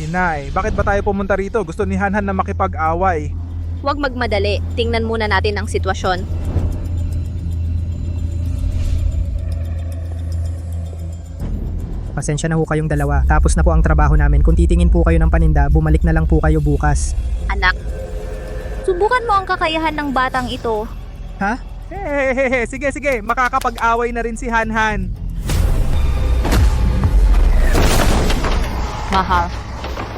Inay, bakit ba tayo pumunta rito? Gusto ni Hanhan na makipag-away. Huwag magmadali. Tingnan muna natin ang sitwasyon. Pasensya na ho kayong dalawa. Tapos na po ang trabaho namin. Kung titingin po kayo ng paninda, bumalik na lang po kayo bukas. Anak, subukan mo ang kakayahan ng batang ito. Ha? Hehehe, sige, makakapag-away na rin si Hanhan. Mahal.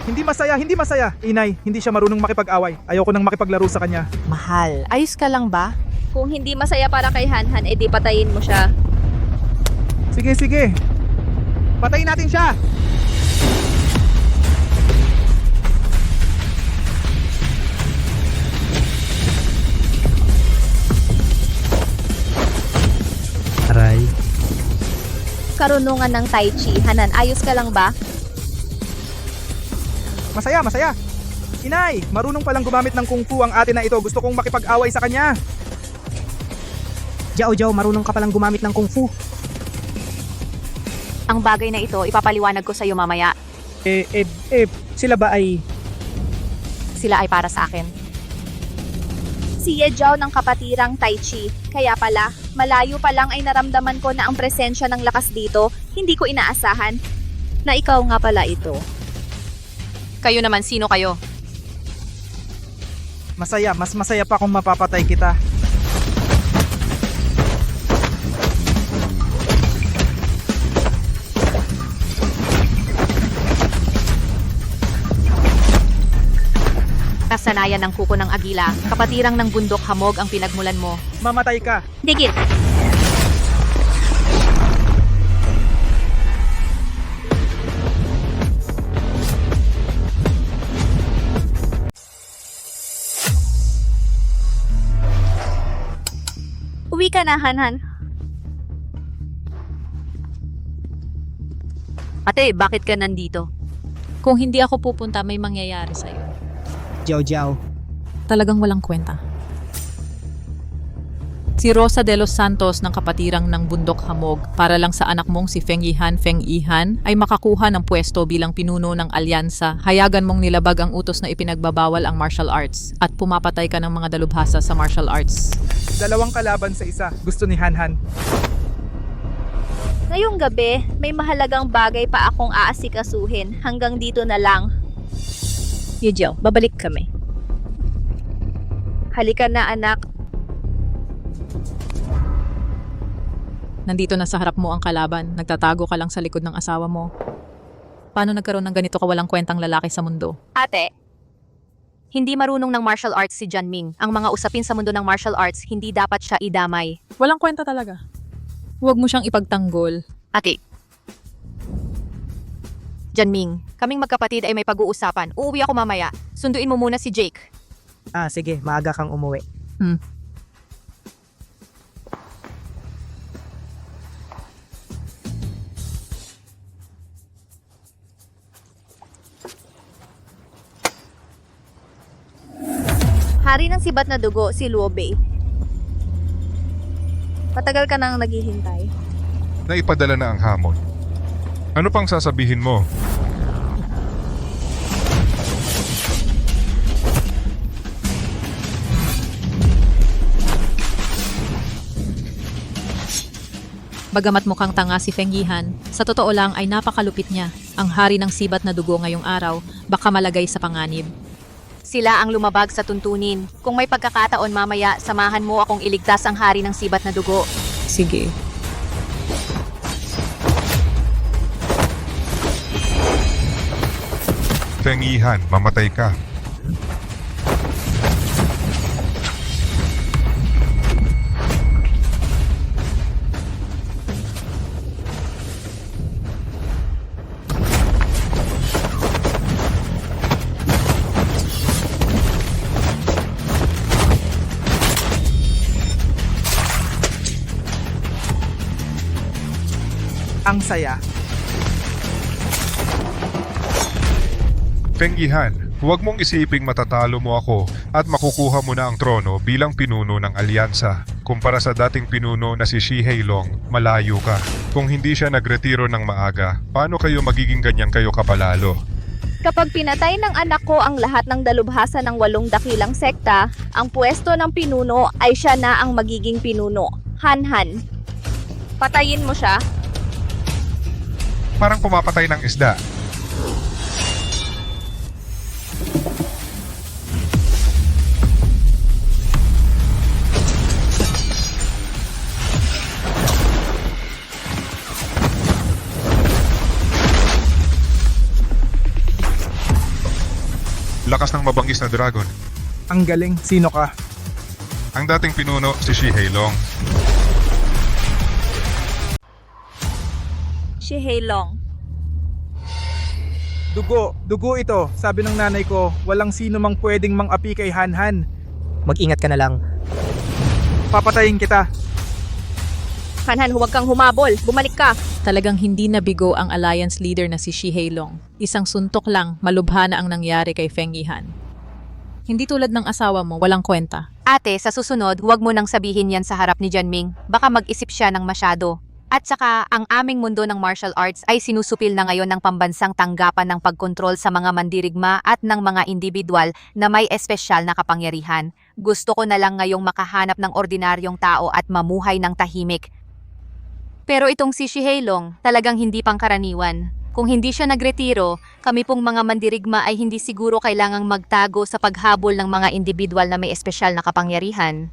Hindi masaya. Inay, hindi siya marunong makipag-away. Ayoko nang makipaglaro sa kanya. Mahal, ayos ka lang ba? Kung hindi masaya para kay Hanhan, edi patayin mo siya. Sige. Patayin natin siya! Aray. Karunungan ng Tai Chi. Hanan, ayos ka lang ba? Masaya. Inay, marunong palang gumamit ng kung fu ang ate na ito. Gusto kong makipag-away sa kanya. Jao, marunong ka palang gumamit ng kung fu. Ang bagay na ito, ipapaliwanag ko sa iyo mamaya. Sila ba ay... Sila ay para sa akin. Si Ye Jiao ng kapatirang Tai Chi. Kaya pala, malayo pa lang ay naramdaman ko na ang presensya ng lakas dito. Hindi ko inaasahan na ikaw nga pala ito. Kayo naman, sino kayo? Mas masaya pa kung mapapatay kita. Kasanayan ng kuko ng agila, kapatirang ng bundok hamog ang pinagmulan mo. Mamatay ka. Digil! Uwi ka na, Hanhan. Ate, bakit ka nandito? Kung hindi ako pupunta, may mangyayari sa'yo. Jao. Talagang walang kwenta. Si Rosa de los Santos ng kapatirang ng Bundok Hamog para lang sa anak mong si Feng Yihan ay makakuha ng pwesto bilang pinuno ng alyansa. Hayagan mong nilabag ang utos na ipinagbabawal ang martial arts at pumapatay ka ng mga dalubhasa sa martial arts. Dalawang kalaban sa isa. Gusto ni Hanhan. Ngayong gabi, may mahalagang bagay pa akong aasikasuhin. Hanggang dito na lang. Ye Jiao, babalik kami. Halika na, anak. Nandito na sa harap mo ang kalaban, nagtatago ka lang sa likod ng asawa mo. Paano nagkaroon ng ganito kawalang kwentang lalaki sa mundo? Ate, hindi marunong ng martial arts si Janming. Ang mga usapin sa mundo ng martial arts, hindi dapat siya idamay. Walang kwenta talaga. Huwag mo siyang ipagtanggol. Ate, Janming, kaming magkapatid ay may pag-uusapan. Uuwi ako mamaya. Sunduin mo muna si Jake. Sige, maaga kang umuwi. Hari ng sibat na dugo, si Luo Bei. Matagal ka nang naghihintay. Naipadala na ang hamon. Ano pang sasabihin mo? Bagamat mukhang tanga si Feng Yihan, sa totoo lang ay napakalupit niya. Ang hari ng sibat na dugo ngayong araw, baka malagay sa panganib. Sila ang lumabag sa tuntunin. Kung may pagkakataon mamaya, samahan mo akong iligtas ang hari ng sibat na dugo. Sige. Feng Yihan, mamatay ka. Ang saya. Feng Yihan, huwag mong isiping matatalo mo ako at makukuha mo na ang trono bilang pinuno ng alyansa. Kumpara sa dating pinuno na si Shi Heilong, malayo ka. Kung hindi siya nagretiro ng maaga, paano kayo magiging ganyan kayo kapalalo? Kapag pinatay ng anak ko ang lahat ng dalubhasa ng 8 dakilang sekta, ang pwesto ng pinuno ay siya na ang magiging pinuno. Han. Patayin mo siya. Parang pumapatay ng isda. Lakas ng mabangis na dragon. Ang galing, sino ka? Ang dating pinuno si Shihei Long. Si Heilong. Dugo ito. Sabi ng nanay ko, walang sino mang pwedeng mang-api kay Han. Mag-ingat ka na lang. Papatayin kita. Han, huwag kang humabol. Bumalik ka. Talagang hindi nabigo ang alliance leader na si Shihei Long. Isang suntok lang, malubha na ang nangyari kay Feng Yihan. Hindi tulad ng asawa mo, walang kwenta. Ate, sa susunod, huwag mo nang sabihin yan sa harap ni Janming. Baka mag-isip siya ng masyado. At saka, ang aming mundo ng martial arts ay sinusupil na ngayon ng pambansang tanggapan ng pagkontrol sa mga mandirigma at ng mga individual na may espesyal na kapangyarihan. Gusto ko na lang ngayong makahanap ng ordinaryong tao at mamuhay ng tahimik. Pero itong si Shihei Long, talagang hindi pangkaraniwan. Kung hindi siya nagretiro, kami pong mga mandirigma ay hindi siguro kailangang magtago sa paghabol ng mga individual na may espesyal na kapangyarihan.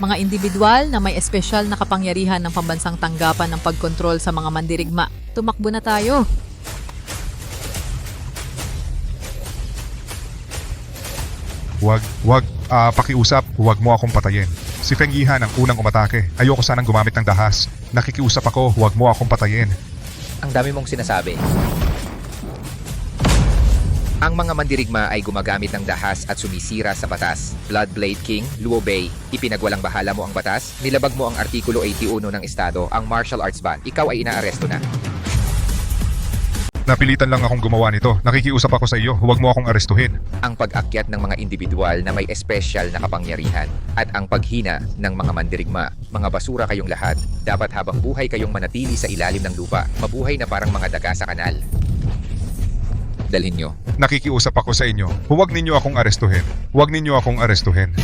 Mga individual na may espesyal na kapangyarihan ng pambansang tanggapan ng pagkontrol sa mga mandirigma. Tumakbo na tayo. Pakiusap, huwag mo akong patayin. Si Feng Yihan ang unang umatake. Ayoko sanang gumamit ng dahas. Nakikiusap ako, huwag mo akong patayin. Ang dami mong sinasabi. Ang mga mandirigma ay gumagamit ng dahas at sumisira sa batas. Bloodblade King, Luo Bei, ipinagwalang bahala mo ang batas, nilabag mo ang Artikulo 81 ng Estado, ang martial arts ban, ikaw ay inaaresto na. Napilitan lang akong gumawa nito. Nakikiusap ako sa iyo, huwag mo akong arestuhin. Ang pag-akyat ng mga individual na may espesyal na kapangyarihan at ang paghina ng mga mandirigma, mga basura kayong lahat, dapat habang buhay kayong manatili sa ilalim ng lupa, mabuhay na parang mga daga sa kanal. Dalhin nyo. Nakikiusap ako sa inyo, huwag ninyo akong arestuhin. Huwag ninyo akong arestuhin.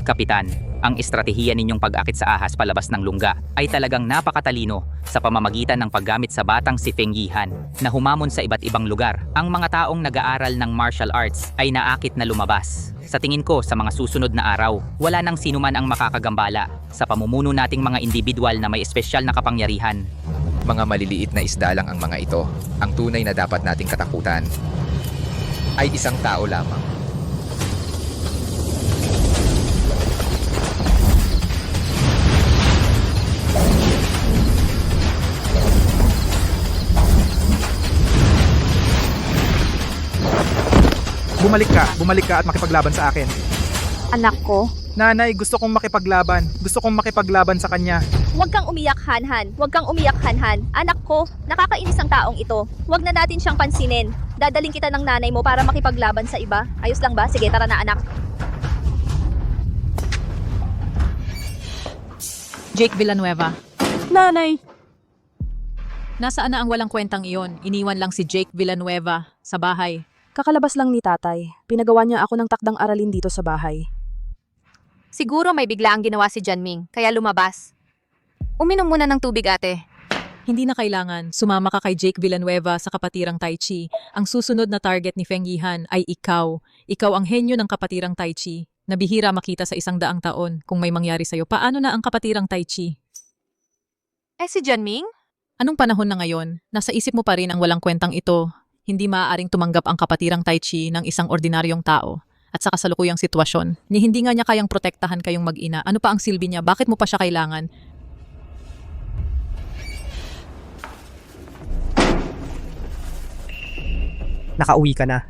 Kapitan, ang estratehiya ninyong pag-akit sa ahas palabas ng lungga ay talagang napakatalino sa pamamagitan ng paggamit sa batang si Feng Yihan na humamon sa iba't ibang lugar. Ang mga taong nag-aaral ng martial arts ay naakit na lumabas. Sa tingin ko, sa mga susunod na araw, wala nang sinuman ang makakagambala sa pamumuno nating mga individual na may espesyal na kapangyarihan. Mga maliliit na isda lang ang mga ito. Ang tunay na dapat nating katakutan ay isang tao lamang. Bumalik ka at makipaglaban sa akin. Anak ko. Nanay, gusto kong makipaglaban. Gusto kong makipaglaban sa kanya. Huwag kang umiyak, Han. Huwag kang umiyak, Han. Anak ko, nakakainis ang taong ito. Huwag na natin siyang pansinin. Dadaling kita ng nanay mo para makipaglaban sa iba. Ayos lang ba? Sige, tara na, anak. Jake Villanueva. Nanay! Nasaan na ang walang kwentang iyon? Iniwan lang si Jake Villanueva sa bahay. Kakalabas lang ni tatay. Pinagawa niya ako ng takdang aralin dito sa bahay. Siguro may bigla ang ginawa si Janming, kaya lumabas. Uminom muna ng tubig, ate. Hindi na kailangan. Sumama ka kay Jake Villanueva sa kapatirang Tai Chi. Ang susunod na target ni Feng Yihan ay ikaw. Ikaw ang henyo ng kapatirang Tai Chi. Nabihira makita sa 100 taon kung may mangyari sa'yo. Paano na ang kapatirang Tai Chi? Si Janming? Anong panahon na ngayon? Nasa isip mo pa rin ang walang kwentang ito. Hindi maaaring tumanggap ang kapatirang Tai Chi ng isang ordinaryong tao. At sa kasalukuyang sitwasyon, ni hindi nga niya kayang protektahan kayong mag-ina. Ano pa ang silbi niya? Bakit mo pa siya kailangan? Nakauwi ka na.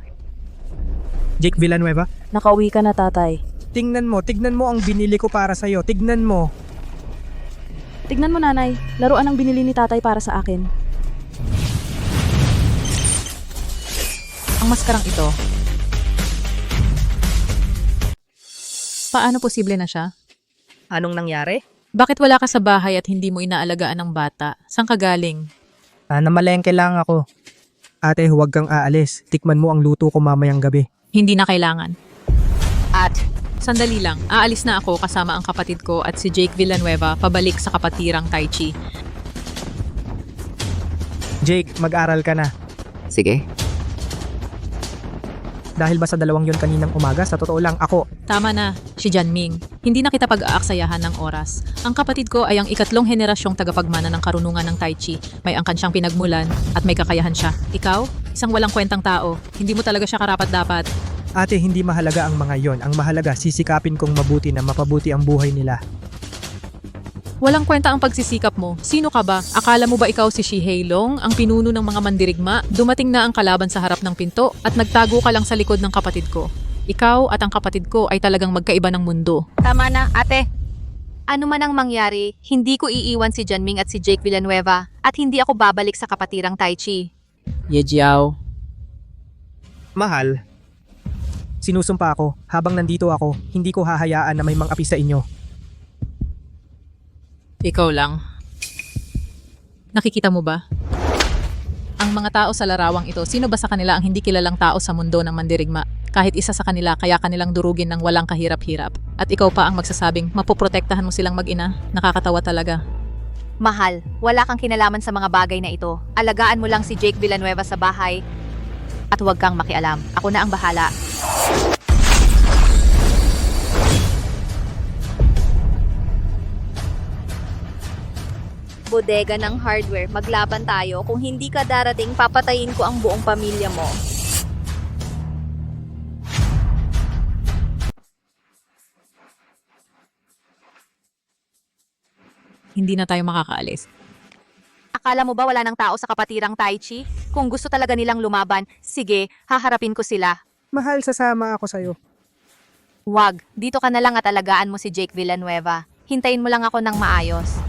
Jake Villanueva, Nakauwi ka na, tatay. tignan mo ang binili ko para sa'yo. Tignan mo. Tignan mo, nanay. Laruan ang binili ni tatay para sa akin. Ang ang maskarang ito. Paano posible na siya? Anong nangyari? Bakit wala ka sa bahay at hindi mo inaalagaan ng bata? Saan ka galing? Namalengke lang ako. Ate, huwag kang aalis. Tikman mo ang luto ko mamayang gabi. Hindi na kailangan. At Sandali lang, aalis na ako kasama ang kapatid ko at si Jake Villanueva pabalik sa kapatirang Tai Chi. Jake, mag-aral ka na. Sige. Dahil ba sa dalawang yon kaninang umaga, sa totoo lang ako. Tama na, si Janming. Hindi na kita pag-aaksayahan ng oras. Ang kapatid ko ay ang ikatlong henerasyong tagapagmana ng karunungan ng Tai Chi. May angkan siyang pinagmulan at may kakayahan siya. Ikaw, isang walang kwentang tao. Hindi mo talaga siya karapat-dapat. Ate, hindi mahalaga ang mga yon. Ang mahalaga, sisikapin kong mabuti na mapabuti ang buhay nila. Walang kwenta ang pagsisikap mo. Sino ka ba? Akala mo ba ikaw si Shihei Long, ang pinuno ng mga mandirigma? Dumating na ang kalaban sa harap ng pinto at nagtago ka lang sa likod ng kapatid ko. Ikaw at ang kapatid ko ay talagang magkaiba ng mundo. tama na, ate. Ano man ang mangyari, hindi ko iiwan si Janming at si Jake Villanueva at hindi ako babalik sa kapatirang Tai Chi. Ye Jiao. Mahal, sinusumpa ako, habang nandito ako, hindi ko hahayaan na may mang-api sa inyo. Ikaw lang. Nakikita mo ba? Ang mga tao sa larawang ito, sino ba sa kanila ang hindi kilalang tao sa mundo ng mandirigma? Kahit isa sa kanila, kaya kanilang durugin ng walang kahirap-hirap. At ikaw pa ang magsasabing, mapoprotektahan mo silang mag-ina. Nakakatawa talaga. Mahal, wala kang kinalaman sa mga bagay na ito. Alagaan mo lang si Jake Villanueva sa bahay at huwag kang makialam. Ako na ang bahala. Bodega ng hardware, maglaban tayo. Kung hindi ka darating, papatayin ko ang buong pamilya mo. Hindi na tayo makakaalis. Akala mo ba wala ng tao sa kapatirang Tai Chi? Kung gusto talaga nilang lumaban, sige, haharapin ko sila. Mahal, sasama ako sa'yo. Wag, dito ka na lang at alagaan mo si Jake Villanueva. Hintayin mo lang ako ng maayos.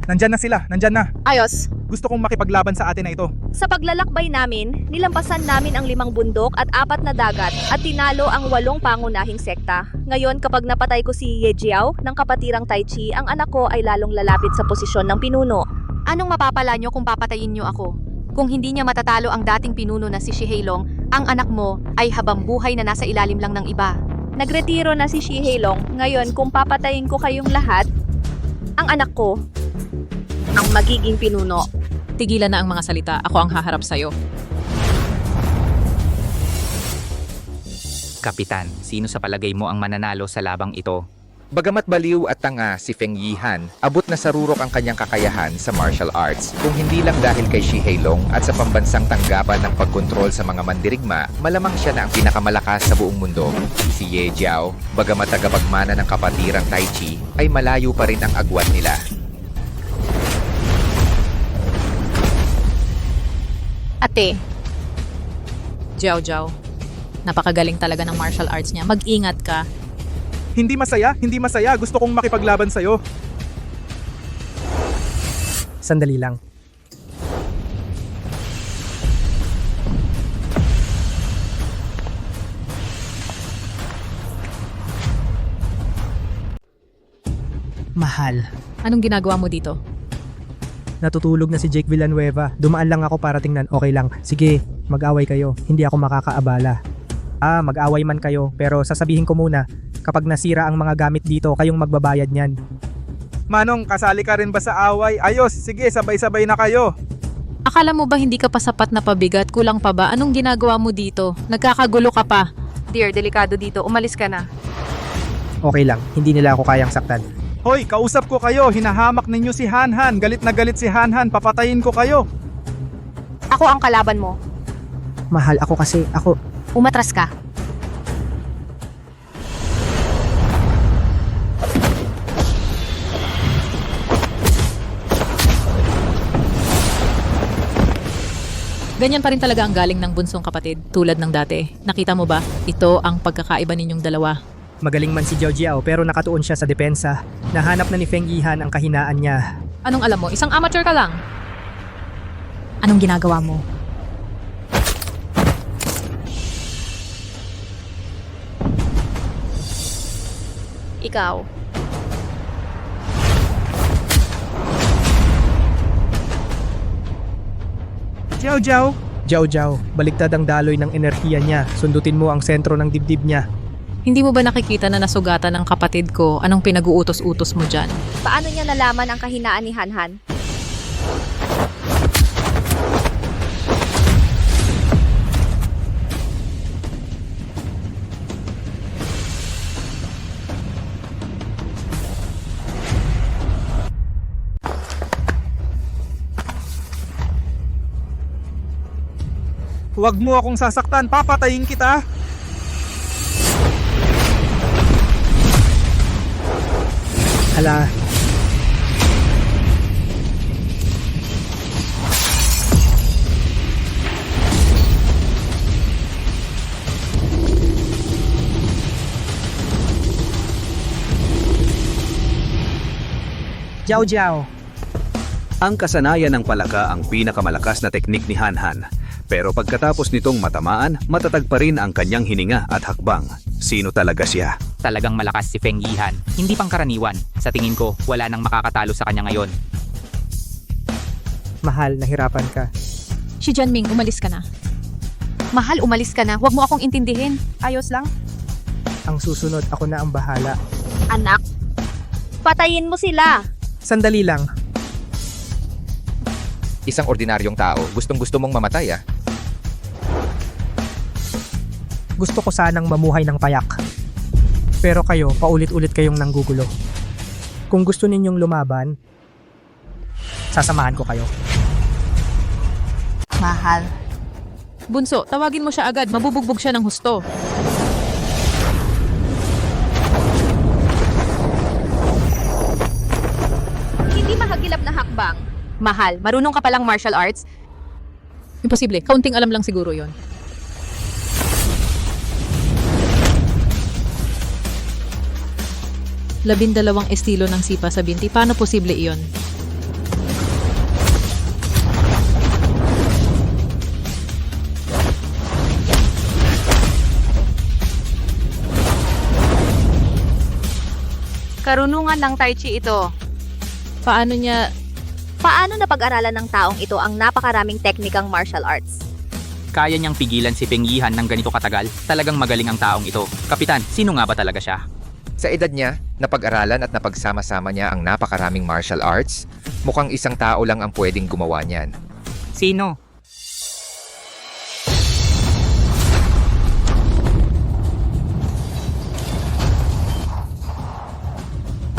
Nandyan na sila, nandyan na. Ayos. Gusto kong makipaglaban sa atin na ito. Sa paglalakbay namin, nilampasan namin ang 5 bundok at 4 na dagat at tinalo ang 8 pangunahing sekta. Ngayon, kapag napatay ko si Ye Jiao ng kapatirang Tai Chi, ang anak ko ay lalong lalapit sa posisyon ng pinuno. Anong mapapala nyo kung papatayin nyo ako? Kung hindi niya matatalo ang dating pinuno na si Shihei Long, ang anak mo ay habang buhay na nasa ilalim lang ng iba. Nagretiro na si Shihei Long. Ngayon, kung papatayin ko kayong lahat, ang anak ko ang magiging pinuno. Tigilan na ang mga salita. Ako ang haharap sa'yo. Kapitan, sino sa palagay mo ang mananalo sa labang ito? Bagamat baliw at tanga si Feng Yihan, abot na sa rurok ang kanyang kakayahan sa martial arts. Kung hindi lang dahil kay Shihei Long at sa pambansang tanggapan ng pagkontrol sa mga mandirigma, malamang siya na ang pinakamalakas sa buong mundo. Si Ye Jiao, bagamat tagapagmana ng kapatirang Tai Chi, ay malayo pa rin ang agwat nila. Ate, Jiao Jiao. Napakagaling talaga ng martial arts niya. Mag-ingat ka. Hindi masaya, hindi masaya. Gusto kong makipaglaban sa'yo. Sandali lang. Mahal, Anong ginagawa mo dito? natutulog na si Jake Villanueva. Dumaan lang ako para tingnan, okay lang. Sige, mag-away kayo. Hindi ako makakaabala. Mag-away man kayo, pero sasabihin ko muna, kapag nasira ang mga gamit dito, kayong magbabayad niyan. Manong, kasali ka rin ba sa away? Ayos, sige, sabay-sabay na kayo. Akala mo ba hindi ka pa sapat na pabigat? Kulang pa ba? Anong ginagawa mo dito? Nagkakagulo ka pa. dear, delikado dito. Umalis ka na. Okay lang, hindi nila ako kayang saktan. Hoy, kausap ko kayo. Hinahamak ninyo si Hanhan. Galit na galit si Hanhan. Papatayin ko kayo. Ako ang kalaban mo. Mahal, ako Umatras ka. Ganyan pa rin talaga ang galing ng bunsong kapatid, tulad ng dati. Nakita mo ba? Ito ang pagkakaiba ninyong dalawa. Magaling man si Jiao Jiao pero nakatuon siya sa depensa. Nahanap na ni Feng Yihan ang kahinaan niya. Anong alam mo? Isang amateur ka lang. Anong ginagawa mo? Ikaw. Jiao Jiao, Jiao Jiao, baligtad ang daloy ng enerhiya niya. Sundutin mo ang sentro ng dibdib niya. Hindi mo ba nakikita na nasugatan ng kapatid ko? Anong pinag-uutos-utos mo dyan? Paano niya nalaman ang kahinaan ni Hanhan? huwag mo akong sasaktan, papatayin kita. Hala, Jiao Jiao. Ang kasanayan ng palaka ang pinakamalakas na teknik ni Hanhan. Pero pagkatapos nitong matamaan, matatag pa rin ang kanyang hininga at hakbang. Sino talaga siya? Talagang malakas si Feng Yihan. Hindi pangkaraniwan. Sa tingin ko, wala nang makakatalo sa kanya ngayon. Mahal, nahirapan ka. Si Janming, umalis ka na. Mahal, umalis ka na. Huwag mo akong intindihin. Ayos lang? Ang susunod, ako na ang bahala. Anak, patayin mo sila. Sandali lang. Isang ordinaryong tao, gustong-gusto mong mamatay ah. Gusto ko sanang mamuhay ng payak. Pero kayo, paulit-ulit kayong nanggugulo. Kung gusto ninyong lumaban, sasamahan ko kayo. Mahal. Bunso, tawagin mo siya agad. Mabubugbog siya ng husto. Hindi mahagilap na hakbang. Mahal, marunong ka palang martial arts? Imposible. Kaunting alam lang siguro yon. Labindalawang estilo ng sipa sa binti. Paano posible iyon? Karunungan ng Tai Chi ito. Paano niya... Paano napag-aralan ng taong ito ang napakaraming teknikang martial arts? Kaya niyang pigilan si Feng Yihan ng ganito katagal? Talagang magaling ang taong ito. Kapitan, sino nga ba talaga siya? Sa edad niya, napag-aralan at napagsama-sama niya ang napakaraming martial arts, mukhang isang tao lang ang pwedeng gumawa niyan. Sino?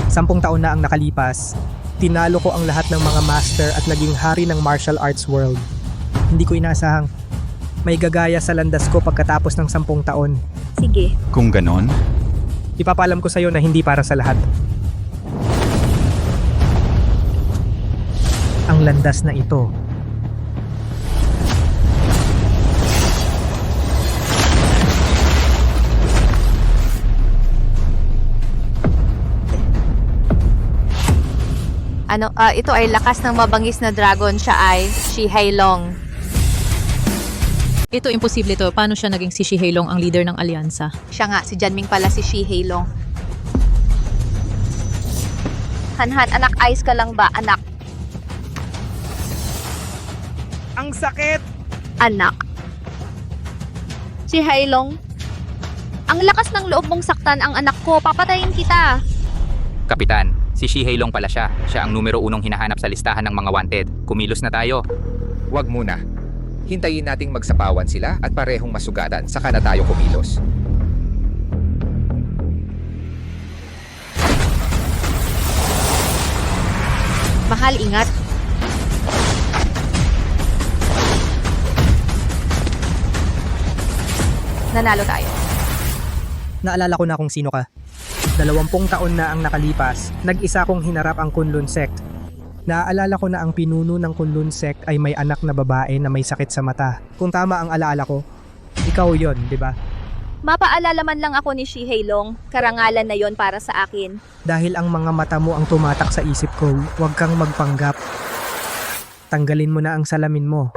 Sampung taon na ang nakalipas, tinalo ko ang lahat ng mga master at naging hari ng martial arts world. Hindi ko inasahang may gagaya sa landas ko pagkatapos ng 10 taon. Sige. Kung ganon, Ipapalam ko sa'yo na hindi para sa lahat. Ang landas na ito. Ito ay lakas ng mabangis na dragon. Siya ay Shi Hailong. Ito, imposible to. Paano siya naging si Shi Hailong ang leader ng alyansa? Siya nga, si Janming pala si Shi Hailong. Hanhan, anak, ayos ka lang ba, anak? Ang sakit! Anak. Si Hailong, ang lakas ng loob mong saktan ang anak ko. Papatayin kita. Kapitan, si Shi Hailong pala siya. Siya ang numero 1 hinahanap sa listahan ng mga wanted. Kumilos na tayo. Huwag muna. Hintayin nating magsapawan sila at parehong masugatan, saka na tayo kumilos. Mahal, ingat. Nanalo tayo. Naalala ko na kung sino ka. 20 taon na ang nakalipas, nag-isa kong hinarap ang Kunlun Sect. Naaalala ko na ang pinuno ng Kunlun Sect ay may anak na babae na may sakit sa mata. Kung tama ang alaala ko, ikaw yon, di ba? Mapaalala man lang ako ni Shihei Long, karangalan na yon para sa akin. Dahil ang mga mata mo ang tumatak sa isip ko, huwag kang magpanggap. Tanggalin mo na ang salamin mo.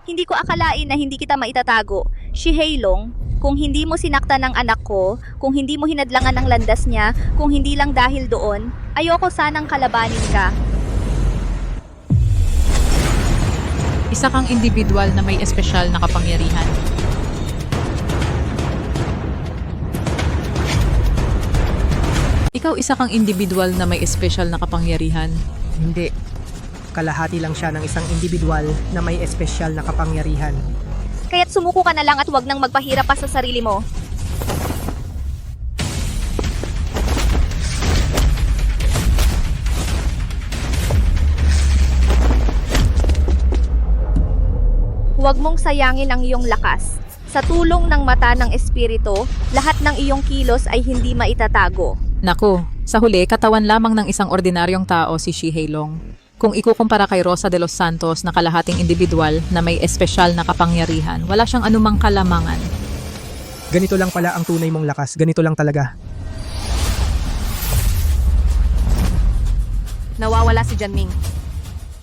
Hindi ko akalain na hindi kita maitatago. Shihei Long, kung hindi mo sinaktan ng anak ko, kung hindi mo hinadlangan ng landas niya, kung hindi lang dahil doon, ayoko sanang kalabanin ka. Isa kang individual na may espesyal na kapangyarihan. Ikaw isa kang individual na may espesyal na kapangyarihan. Hindi. Kalahati lang siya ng isang individual na may espesyal na kapangyarihan. Kaya't sumuko ka na lang at huwag nang magpahirap pa sa sarili mo. Huwag mong sayangin ang iyong lakas. Sa tulong ng mata ng espiritu, lahat ng iyong kilos ay hindi maitatago. Naku, sa huli, katawan lamang ng isang ordinaryong tao si Shihei Long. Kung ikukumpara kay Rosa de los Santos na kalahating individual na may espesyal na kapangyarihan, wala siyang anumang kalamangan. Ganito lang pala ang tunay mong lakas. Ganito lang talaga. Nawawala si Janming.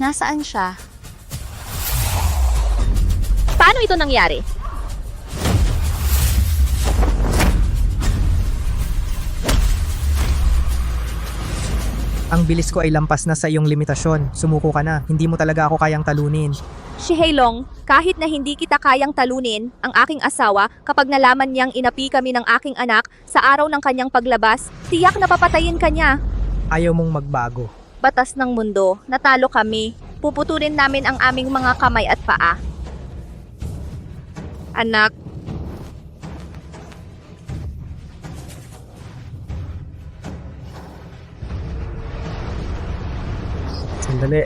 Nasaan siya? Paano ito nangyari? Ang bilis ko ay lampas na sa iyong limitasyon. Sumuko ka na. Hindi mo talaga ako kayang talunin. Shihei Long, kahit na hindi kita kayang talunin, ang aking asawa, kapag nalaman niyang inapi kami ng aking anak sa araw ng kanyang paglabas, tiyak na papatayin ka niya. Ayaw mong magbago. Batas ng mundo, natalo kami. Puputulin namin ang aming mga kamay at paa. Anak, Sandali.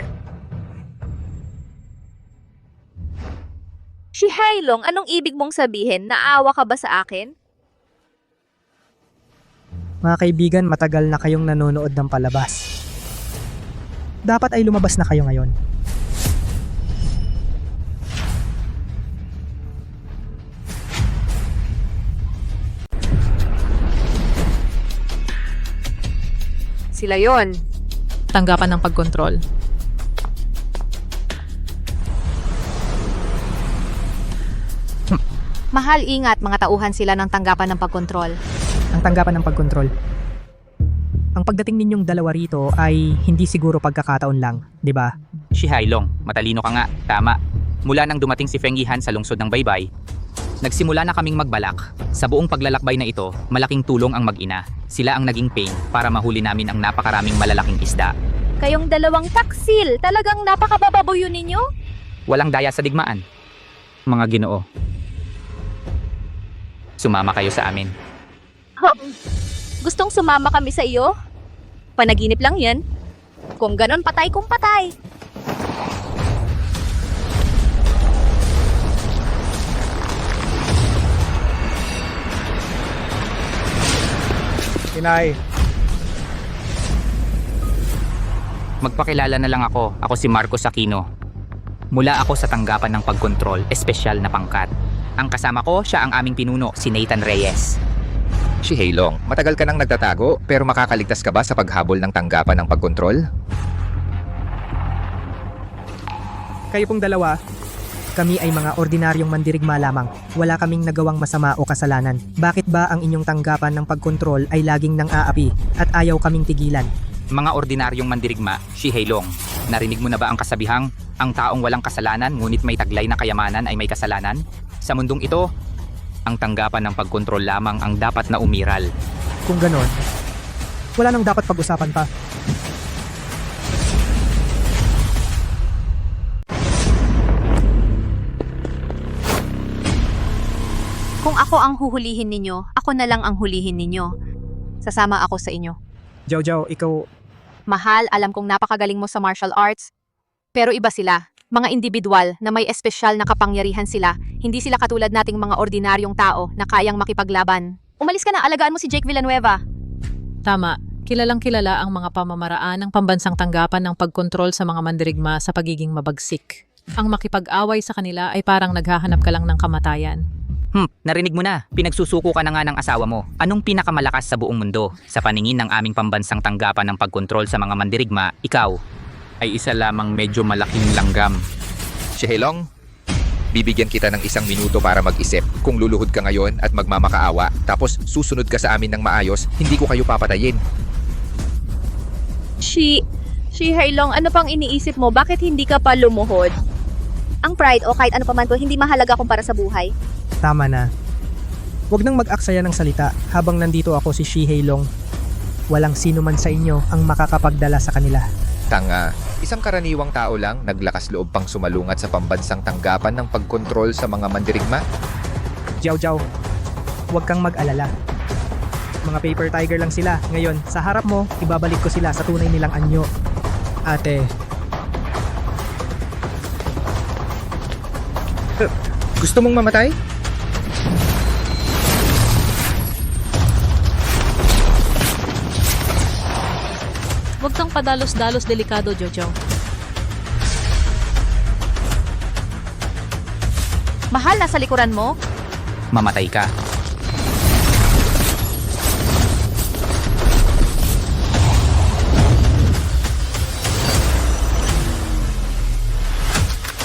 Shihei Long, anong ibig mong sabihin? Naawa ka ba sa akin? Mga kaibigan, matagal na kayong nanonood ng palabas. Dapat ay lumabas na kayo ngayon. Sila yon. Tanggapan ng pagkontrol. Mahal, ingat, mga tauhan sila ng tanggapan ng pagkontrol. Ang tanggapan ng pagkontrol. Ang pagdating ninyong dalawa rito ay hindi siguro pagkakataon lang, di ba? Shihei Long, matalino ka nga, tama. Mula nang dumating si Feng Yihan sa lungsod ng Baybay, nagsimula na kaming magbalak. Sa buong paglalakbay na ito, malaking tulong ang mag-ina. Sila ang naging pain para mahuli namin ang napakaraming malalaking isda. Kayong dalawang taksil, talagang napakabababoy ninyo? Walang daya sa digmaan. Mga Ginoo, sumama kayo sa amin. Gustong sumama kami sa iyo? Panaginip lang yan. Kung ganon, patay kung patay. Inay, Magpakilala na lang ako. Ako si Marcos Aquino. Mula ako sa tanggapan ng pagkontrol, espesyal na pangkat. Ang kasama ko, siya ang aming pinuno, si Nathan Reyes. Shihei Long, matagal ka nang nagtatago pero makakaligtas ka ba sa paghabol ng tanggapan ng pagkontrol? Kayo pong dalawa, kami ay mga ordinaryong mandirigma lamang. Wala kaming nagawang masama o kasalanan. Bakit ba ang inyong tanggapan ng pagkontrol ay laging nang aapi at ayaw kaming tigilan? Mga ordinaryong mandirigma, Shihei Long. Narinig mo na ba ang kasabihang, ang taong walang kasalanan ngunit may taglay na kayamanan ay may kasalanan? Sa mundong ito, ang tanggapan ng pagkontrol lamang ang dapat na umiral. Kung ganon, wala nang dapat pag-usapan pa. Kung ako ang huhulihin ninyo, ako na lang ang hulihin ninyo. Sasama ako sa inyo. Jojo, ikaw, Mahal, alam kong napakagaling mo sa martial arts. Pero iba sila. Mga individual na may espesyal na kapangyarihan sila. Hindi sila katulad nating mga ordinaryong tao na kayang makipaglaban. Umalis ka na, alagaan mo si Jake Villanueva. Tama, kilalang kilala ang mga pamamaraan ng pambansang tanggapan ng pagkontrol sa mga mandirigma sa pagiging mabagsik. Ang makipag-away sa kanila ay parang naghahanap ka lang ng kamatayan. Narinig mo na. Pinagsusuko ka na nga ng asawa mo. Anong pinakamalakas sa buong mundo? Sa paningin ng aming pambansang tanggapan ng pagkontrol sa mga mandirigma, ikaw ay isa lamang medyo malaking langgam. Shihelong, bibigyan kita ng 1 minuto para mag-isip. Kung luluhod ka ngayon at magmamakaawa, tapos susunod ka sa amin ng maayos, hindi ko kayo papatayin. Hailong, ano pang iniisip mo? Bakit hindi ka pa lumuhod? Ang pride o kahit ano pa man po, hindi mahalaga kumpara sa buhay. Tama na. Huwag nang mag-aksaya ng salita habang nandito ako si Shi Hailong. Walang sino man sa inyo ang makakapagdala sa kanila. Tanga, isang karaniwang tao lang naglakas loob pang sumalungat sa pambansang tanggapan ng pagkontrol sa mga mandirigma. Jiao Jiao, huwag kang mag-alala. Mga paper tiger lang sila. Ngayon, sa harap mo, ibabalik ko sila sa tunay nilang anyo. Ate, Gusto mong mamatay? Huwag kang padalos-dalos, delikado, Jojo. Mahal, nasa likuran mo? Mamatay ka.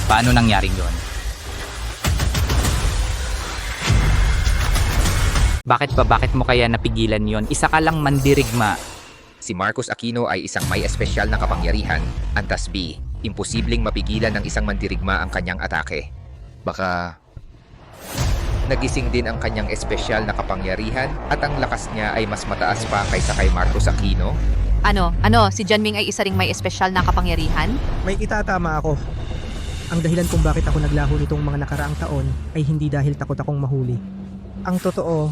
Paano nangyaring yon? Bakit mo kaya napigilan yon? Isa ka lang mandirigma. Si Marcos Aquino ay isang may espesyal na kapangyarihan. Antas B, imposibleng mapigilan ng isang mandirigma ang kanyang atake. Baka nagising din ang kanyang espesyal na kapangyarihan at ang lakas niya ay mas mataas pa kaysa kay Marcos Aquino? Ano, si Janming ay isa ring may espesyal na kapangyarihan? may itatama ako. Ang dahilan kung bakit ako naglaho nitong mga nakaraang taon ay hindi dahil takot akong mahuli. Ang totoo,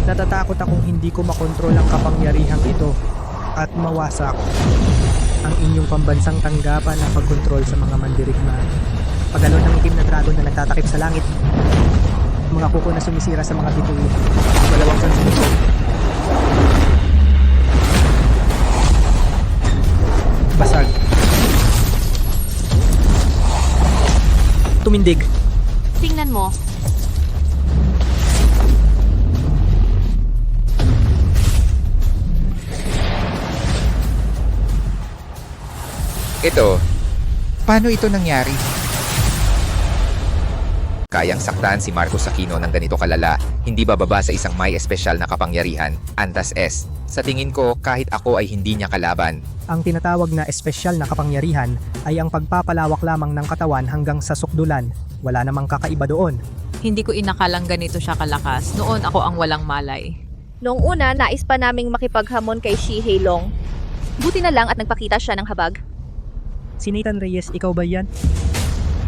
natatakot akong hindi ko makontrol ang kapangyarihang ito at mawasak ang inyong pambansang tanggapan ng pagkontrol sa mga mandirigma. Paggalon ng itim na dragon na nagtatakip sa langit, mga kuko na sumisira sa mga bituin, dalawang sansinisyon. Basag. Tumindig. Tingnan mo. Ito, paano ito nangyari? Kayang saktan si Marcos Aquino ng ganito kalala, hindi bababa sa isang may espesyal na kapangyarihan, Antas S. Sa tingin ko, kahit ako ay hindi niya kalaban. Ang tinatawag na espesyal na kapangyarihan ay ang pagpapalawak lamang ng katawan hanggang sa sukdulan. Wala namang kakaiba doon. Hindi ko inakalang ganito siya kalakas. Noon ako ang walang malay. Noong una, nais pa naming makipaghamon kay Shi Hailong. Buti na lang at nagpakita siya ng habag. Si Nathan Reyes, ikaw ba yan?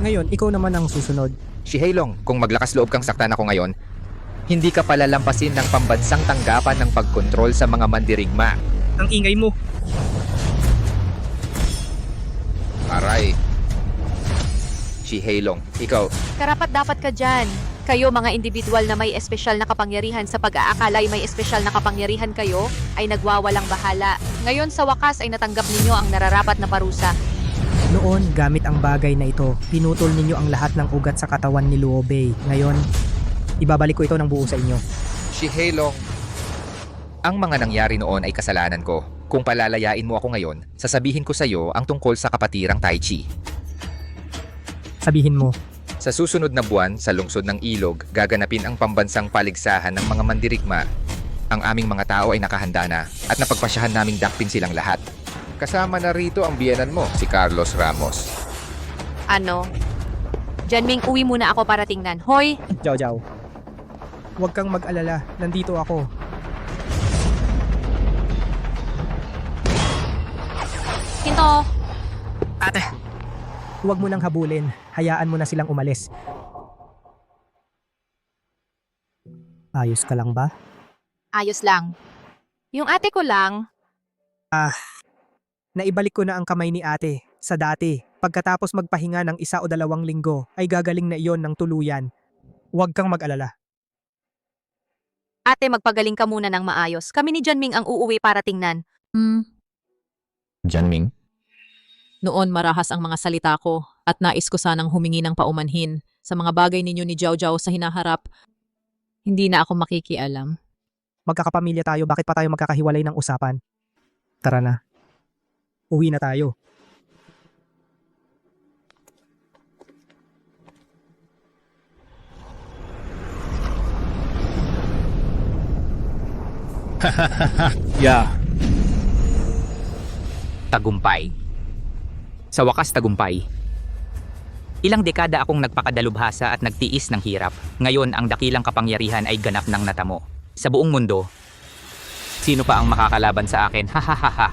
Ngayon, ikaw naman ang susunod. Shihelong, kung maglakas loob kang saktan ako ngayon, hindi ka palalampasin ng pambansang tanggapan ng pagkontrol sa mga mandirigma. Ang ingay mo. Aray. Shihelong, ikaw, Karapat dapat ka dyan. Kayo mga individual na may espesyal na kapangyarihan sa pag-aakalay may espesyal na kapangyarihan kayo ay nagwawalang bahala. Ngayon sa wakas ay natanggap ninyo ang nararapat na parusa. Noon, gamit ang bagay na ito, pinutol ninyo ang lahat ng ugat sa katawan ni Luo Bei. Ngayon, ibabalik ko ito ng buo sa inyo. Shihelong. Ang mga nangyari noon ay kasalanan ko. Kung palalayain mo ako ngayon, sasabihin ko sa iyo ang tungkol sa kapatirang Tai Chi. Sabihin mo. Sa susunod na buwan, sa lungsod ng Ilog, gaganapin ang pambansang paligsahan ng mga mandirigma. Ang aming mga tao ay nakahanda na at napagpasyahan naming dakpin silang lahat. Kasama na rito ang biyenan mo, si Carlos Ramos. Ano? Janming, uwi muna ako para tingnan. Hoy! Jiao Jiao. Huwag kang mag-alala, nandito ako. Hinto! Ate! Huwag mo nang habulin, hayaan mo na silang umalis. Ayos ka lang ba? Ayos lang. Yung ate ko lang, Naibalik ko na ang kamay ni ate, sa dati. Pagkatapos magpahinga ng 1 o 2 linggo, ay gagaling na iyon ng tuluyan. Huwag kang mag-alala. ate magpagaling ka muna ng maayos. Kami ni Janming ang uuwi para tingnan. Janming? Noon marahas ang mga salita ko at nais ko sanang humingi ng paumanhin sa mga bagay ninyo ni Jiao Jiao sa hinaharap. Hindi na ako makikialam. Magkakapamilya tayo, bakit pa tayo magkakahiwalay ng usapan? Tara na. Uwi na tayo. Tagumpay. Sa wakas tagumpay. Ilang dekada akong nagpakadalubhasa at nagtiis ng hirap. Ngayon ang dakilang kapangyarihan ay ganap ng natamo. Sa buong mundo, sino pa ang makakalaban sa akin? Hahaha.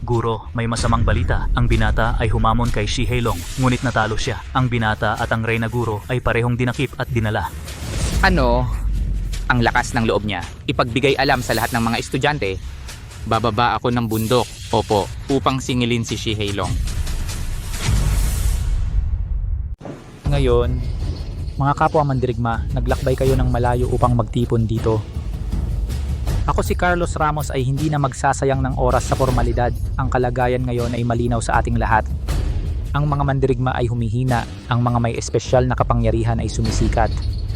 Guro, may masamang balita. Ang binata ay humamon kay Shi Heilong, ngunit natalo siya. Ang binata at ang Reyna Guro ay parehong dinakip at dinala. Ano? Ang lakas ng loob niya. Ipagbigay alam sa lahat ng mga estudyante. Bababa ako ng bundok, opo, upang singilin si Shi Heilong. Ngayon, mga kapwa mandirigma, naglakbay kayo ng malayo upang magtipon dito. Ako si Carlos Ramos ay hindi na magsasayang ng oras sa formalidad. Ang kalagayan ngayon ay malinaw sa ating lahat. Ang mga mandirigma ay humihina, ang mga may espesyal na kapangyarihan ay sumisikat.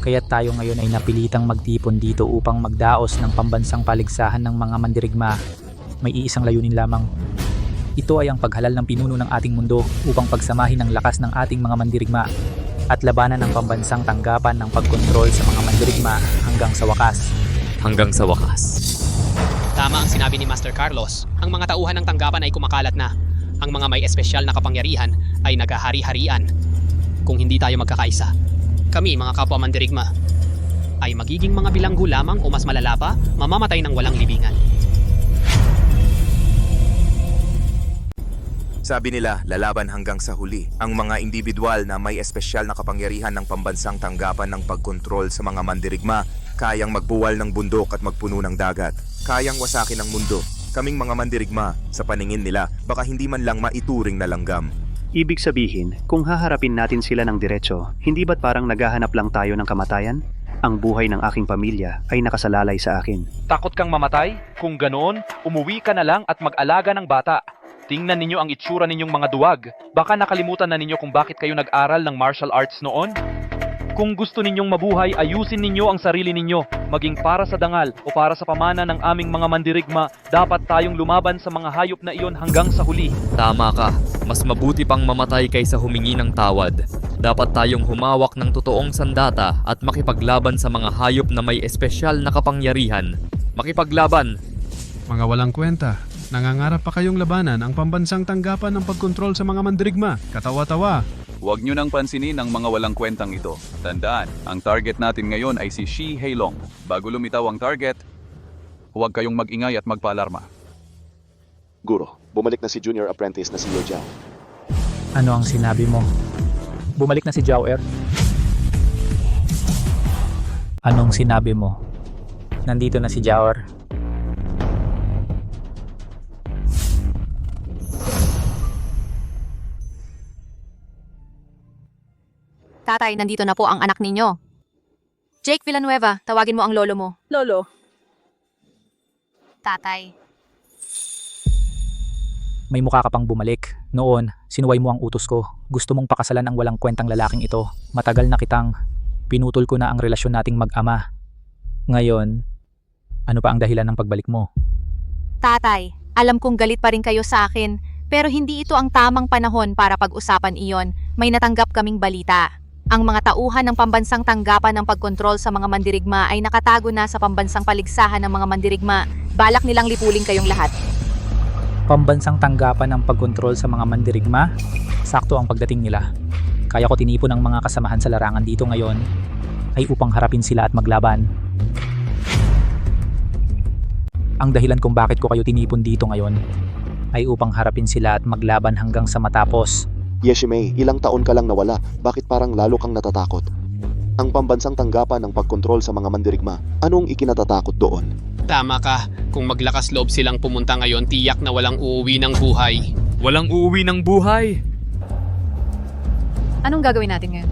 Kaya tayo ngayon ay napilitang magtipon dito upang magdaos ng pambansang paligsahan ng mga mandirigma. May iisang layunin lamang. Ito ay ang paghalal ng pinuno ng ating mundo upang pagsamahin ang lakas ng ating mga mandirigma at labanan ng pambansang tanggapan ng pagkontrol sa mga mandirigma hanggang sa wakas. Hanggang sa wakas. Tama ang sinabi ni Master Carlos. Ang mga tauhan ng tanggapan ay kumakalat na. Ang mga may espesyal na kapangyarihan ay naghahari-harian. Kung hindi tayo magkakaisa, kami mga kapwa mandirigma ay magiging mga bilanggo lamang o mas malala pa, mamamatay ng walang libingan. Sabi nila, lalaban hanggang sa huli. Ang mga individual na may espesyal na kapangyarihan ng pambansang tanggapan ng pagkontrol sa mga mandirigma, kayang magbuwal ng bundok at magpuno ng dagat. Kayang wasakin ang mundo. Kaming mga mandirigma, sa paningin nila, baka hindi man lang maituring na langgam. Ibig sabihin, kung haharapin natin sila ng diretso, hindi ba't parang naghahanap lang tayo ng kamatayan? Ang buhay ng aking pamilya ay nakasalalay sa akin. Takot kang mamatay? Kung ganoon, umuwi ka na lang at mag-alaga ng bata. Tingnan ninyo ang itsura ninyong mga duwag. Baka nakalimutan na ninyo kung bakit kayo nag-aral ng martial arts noon? Kung gusto ninyong mabuhay, ayusin ninyo ang sarili ninyo. Maging para sa dangal o para sa pamana ng aming mga mandirigma, dapat tayong lumaban sa mga hayop na iyon hanggang sa huli. Tama ka. Mas mabuti pang mamatay kaysa humingi ng tawad. Dapat tayong humawak ng totoong sandata at makipaglaban sa mga hayop na may espesyal na kapangyarihan. Makipaglaban! Mga walang kwenta. Nangangarap pa kayong labanan ang pambansang tanggapan ng pagkontrol sa mga mandirigma. Katawa-tawa. Huwag nyo nang pansinin ang mga walang kwentang ito. Tandaan, ang target natin ngayon ay si Shi Heilong. Bago lumitaw ang target, huwag kayong mag-ingay at magpaalarma. Guro, bumalik na si junior apprentice na si Ye Jiao. Ano ang sinabi mo? Bumalik na si Jiao Er? Anong sinabi mo? Nandito na si Jiao Er? Tatay, nandito na po ang anak ninyo. Jake Villanueva, tawagin mo ang lolo mo. Lolo. Tatay. May mukha ka pang bumalik. Noon, sinuway mo ang utos ko. Gusto mong pakasalan ang walang kwentang lalaking ito. Matagal na kitang pinutol ko na ang relasyon nating mag-ama. Ngayon, ano pa ang dahilan ng pagbalik mo? Tatay, alam kong galit pa rin kayo sa akin, pero hindi ito ang tamang panahon para pag-usapan iyon. May natanggap kaming balita. Ang mga tauhan ng pambansang tanggapan ng pagkontrol sa mga mandirigma ay nakatago na sa pambansang paligsahan ng mga mandirigma. Balak nilang lipulin kayong lahat. Pambansang tanggapan ng pagkontrol sa mga mandirigma? Sakto ang pagdating nila. Kaya ko tinipon ang mga kasamahan sa larangan dito ngayon ay upang harapin sila at maglaban. Ang dahilan kung bakit ko kayo tinipon dito ngayon ay upang harapin sila at maglaban hanggang sa matapos. Yeshimei, ilang taon ka lang nawala, bakit parang lalo kang natatakot? Ang pambansang tanggapan ng pagkontrol sa mga mandirigma, anong ikinatatakot doon? Tama ka. Kung maglakas loob silang pumunta ngayon, tiyak na walang uuwi ng buhay. Walang uuwi ng buhay! Anong gagawin natin ngayon?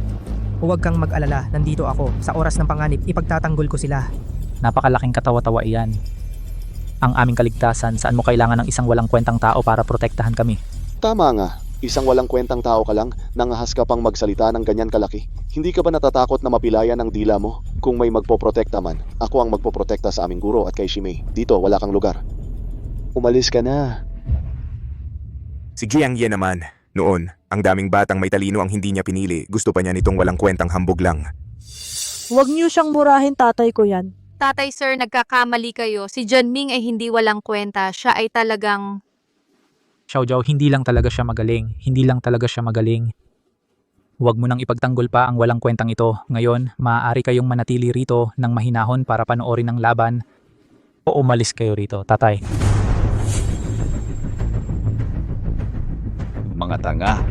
Huwag kang mag-alala, nandito ako. Sa oras ng panganib, ipagtatanggol ko sila. Napakalaking katawa-tawa iyan. Ang aming kaligtasan, saan mo kailangan ng isang walang kwentang tao para protektahan kami? Tama nga. Isang walang kwentang tao ka lang, nangahas ka pang magsalita ng ganyan kalaki. Hindi ka ba natatakot na mapilayan ang dila mo? Kung may magpoprotekta man, ako ang magpoprotekta sa aming guro at kay Shimei. Dito, wala kang lugar. Umalis ka na. Si Jiang Ye naman. Noon, ang daming batang may talino ang hindi niya pinili. Gusto pa niya nitong walang kwentang hambog lang. Huwag niyo siyang murahin, tatay ko yan. Tatay sir, nagkakamali kayo. Si Janming ay hindi walang kwenta. Siya ay talagang... Xiao Jiao, hindi lang talaga siya magaling. Hindi lang talaga siya magaling. Huwag mo nang ipagtanggol pa ang walang kwentang ito. Ngayon, maaari kayong manatili rito ng mahinahon para panoorin ang laban o umalis kayo rito, tatay. Mga tanga.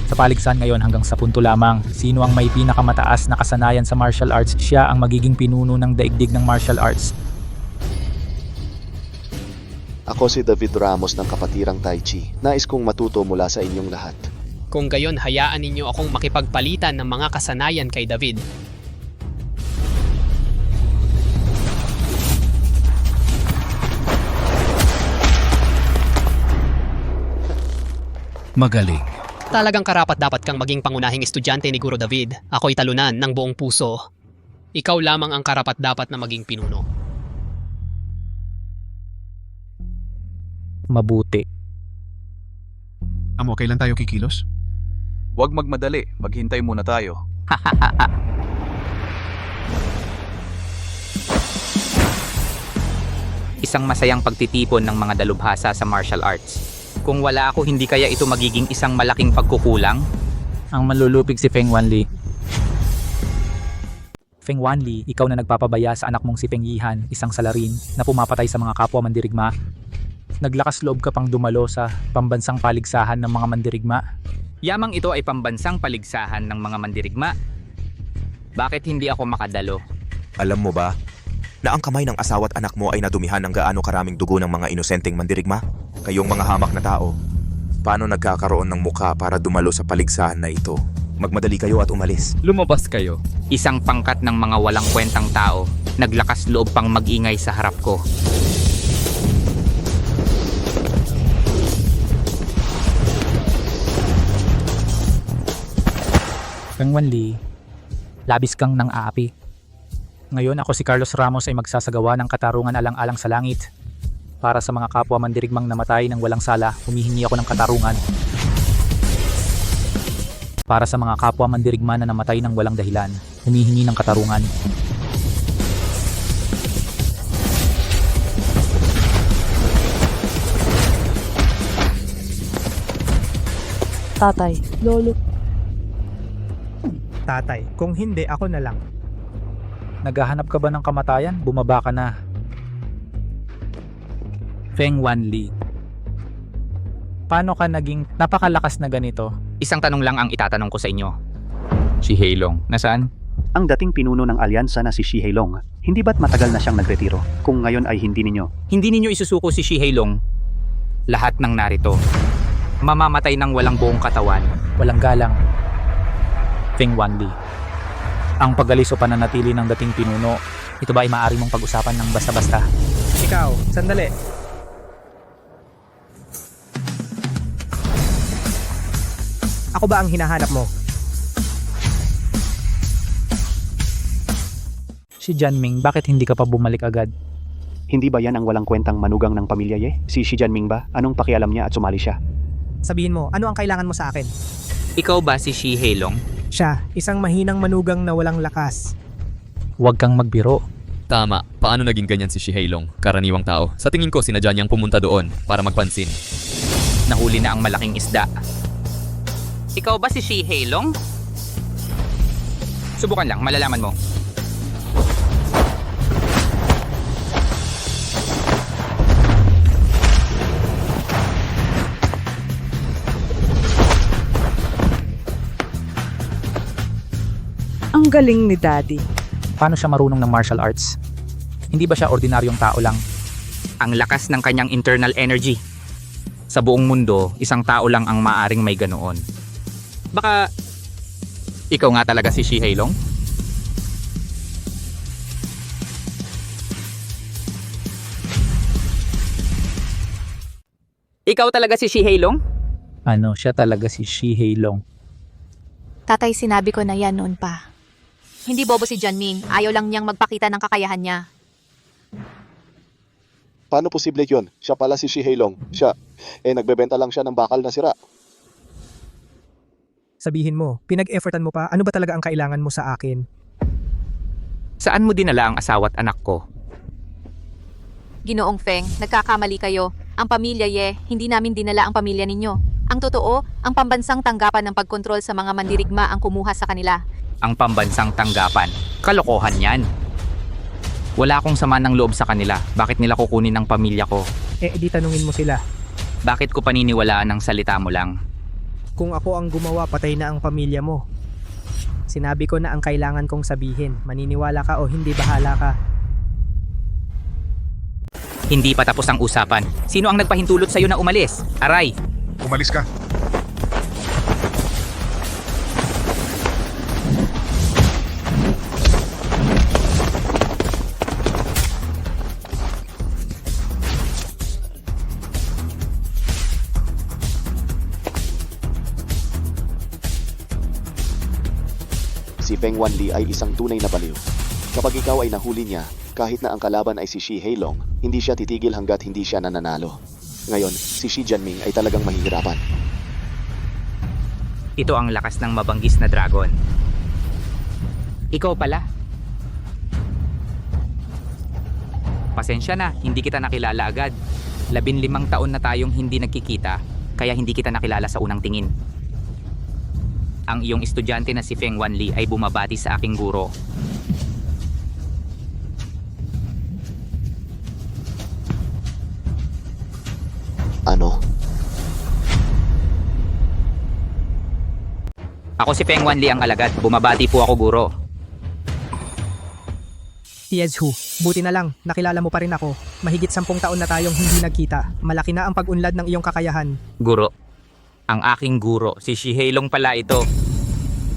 Sa paligsahan ngayon hanggang sa punto lamang, sino ang may pinakamataas na kasanayan sa martial arts, siya ang magiging pinuno ng daigdig ng martial arts. Ako si David Ramos ng Kapatirang Tai Chi. Nais kong matuto mula sa inyong lahat. Kung gayon, hayaan ninyo akong makipagpalitan ng mga kasanayan kay David. Magaling. Talagang karapat-dapat kang maging pangunahing estudyante ni Guro David. Ako'y talunan ng buong puso. Ikaw lamang ang karapat-dapat na maging pinuno. Mabuti. Amo, kailan tayo kikilos? Huwag magmadali. Maghintay muna tayo. Isang masayang pagtitipon ng mga dalubhasa sa martial arts. Kung wala ako, hindi kaya ito magiging isang malaking pagkukulang? Ang malulupig si Feng Wanli. Feng Wanli, ikaw na nagpapabaya sa anak mong si Feng Yihan, isang salarin na pumapatay sa mga kapwa mandirigma. Naglakas loob ka pang dumalo sa pambansang paligsahan ng mga mandirigma. Yamang ito ay pambansang paligsahan ng mga mandirigma. Bakit hindi ako makadalo? Alam mo ba, na ang kamay ng asawa at anak mo ay nadumihan ng gaano karaming dugo ng mga inosenteng mandirigma? Kayong mga hamak na tao, paano nagkakaroon ng mukha para dumalo sa paligsahan na ito? Magmadali kayo at umalis. Lumabas kayo. Isang pangkat ng mga walang kwentang tao, naglakas loob pang mag-ingay sa harap ko. Feng Wanli, labis kang nang aapi. Ngayon ako si Carlos Ramos ay magsasagawa ng katarungan alang-alang sa langit. Para sa mga kapwa mandirigmang namatay ng walang sala, humihingi ako ng katarungan. Para sa mga kapwa mandirigma na namatay ng walang dahilan, humihingi ng katarungan. Tatay, lolo. Tatay, kung hindi, ako na lang. Naghahanap ka ba ng kamatayan? Bumaba ka na. Feng Wanli, paano ka naging napakalakas na ganito? Isang tanong lang ang itatanong ko sa inyo. Si Heilong, nasaan? Ang dating pinuno ng alyansa na si Shi Heilong, hindi ba't matagal na siyang nagretiro kung ngayon ay hindi ninyo? Hindi ninyo isusuko si Shi Heilong. Lahat ng narito, mamamatay ng walang buong katawan. Walang galang. Feng Wanli, ang pagalis o pananatili ng dating pinuno, ito ba ay maaari mong pag-usapan ng basta-basta? Ikaw, sandali. Ako ba ang hinahanap mo? Si Janming, bakit hindi ka pa bumalik agad? Hindi ba yan ang walang kwentang manugang ng pamilya Ye? Si Shi Janming ba? Anong pakialam niya at sumali siya? Sabihin mo, ano ang kailangan mo sa akin? Ikaw ba si Shi Heilong? Siya, isang mahinang manugang na walang lakas. Huwag kang magbiro. Tama. Paano naging ganyan si Shi Heilong? Karaniwang tao. Sa tingin ko, sinadya niyang pumunta doon para magpansin. Nahuli na ang malaking isda. Ikaw ba si Shi Heilong? Subukan lang, malalaman mo. Ang galing ni Daddy. Paano siya marunong ng martial arts? Hindi ba siya ordinaryong tao lang? Ang lakas ng kanyang internal energy. Sa buong mundo, isang tao lang ang maaring may ganoon. Baka ikaw nga talaga si Shi Heilong? Ikaw talaga si Shi Hailong? Ano, siya talaga si Shi Hailong. Tatay, sinabi ko na yan noon pa. Hindi bobo si Janming. Ayaw lang niyang magpakita ng kakayahan niya. Paano posible yun? Siya pala si Shi Hailong. Siya, nagbebenta lang siya ng bakal na sira. Sabihin mo, pinag-effortan mo pa, ano ba talaga ang kailangan mo sa akin? Saan mo dinala ang asawa't anak ko? Ginoong Feng, nagkakamali kayo. Ang pamilya Ye, hindi namin dinala ang pamilya ninyo. Ang totoo, ang pambansang tanggapan ng pagkontrol sa mga mandirigma ang kumuha sa kanila. Ang pambansang tanggapan. Kalokohan yan. Wala akong sama ng loob sa kanila. Bakit nila kukunin ang pamilya ko? Di tanungin mo sila. Bakit ko paniniwalaan ang salita mo lang? Kung ako ang gumawa, patay na ang pamilya mo. Sinabi ko na ang kailangan kong sabihin. Maniniwala ka o hindi, bahala ka. Hindi pa tapos ang usapan. Sino ang nagpahintulot sa'yo na umalis? Aray! Umalis ka. Si Feng Wanli ay isang tunay na baliw. Kapag ikaw ay nahuli niya, kahit na ang kalaban ay si Shi Hailong, hindi siya titigil hanggat hindi siya nananalo. Ngayon, si Shi Janming ay talagang mahihirapan. Ito ang lakas ng mabanggis na dragon. Ikaw pala. Pasensya na, hindi kita nakilala agad. 15 taon na tayong hindi nagkikita, kaya hindi kita nakilala sa unang tingin. Ang iyong estudyante na si Feng Wanli ay bumabati sa aking guro. Ano? Ako si Feng Wanli ang alagad. Bumabati po ako, guro. Tiezhu, buti na lang, nakilala mo pa rin ako. Mahigit 10 taon na tayong hindi nagkita. Malaki na ang pag-unlad ng iyong kakayahan. Guro. Ang aking guro, si Shi Hailong pala ito.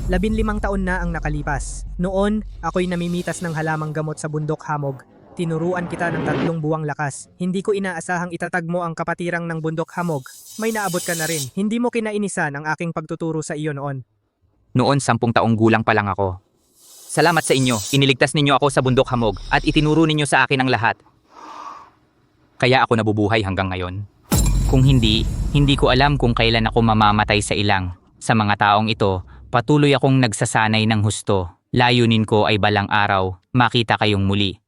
15 taon na ang nakalipas. Noon, ako'y namimitas ng halamang gamot sa bundok Hamog. Tinuruan kita ng 3 buwang lakas. Hindi ko inaasahang itatag mo ang kapatirang ng bundok Hamog. May naabot ka na rin. Hindi mo kinainisan ang aking pagtuturo sa iyo noon. Noon, 10 taong gulang pa lang ako. Salamat sa inyo. Iniligtas ninyo ako sa bundok Hamog at itinuro ninyo sa akin ang lahat. Kaya ako nabubuhay hanggang ngayon. Kung hindi ko alam kung kailan ako mamamatay sa ilang. Sa mga taong ito, patuloy akong nagsasanay ng husto. Layunin ko ay balang araw, makita kayong muli.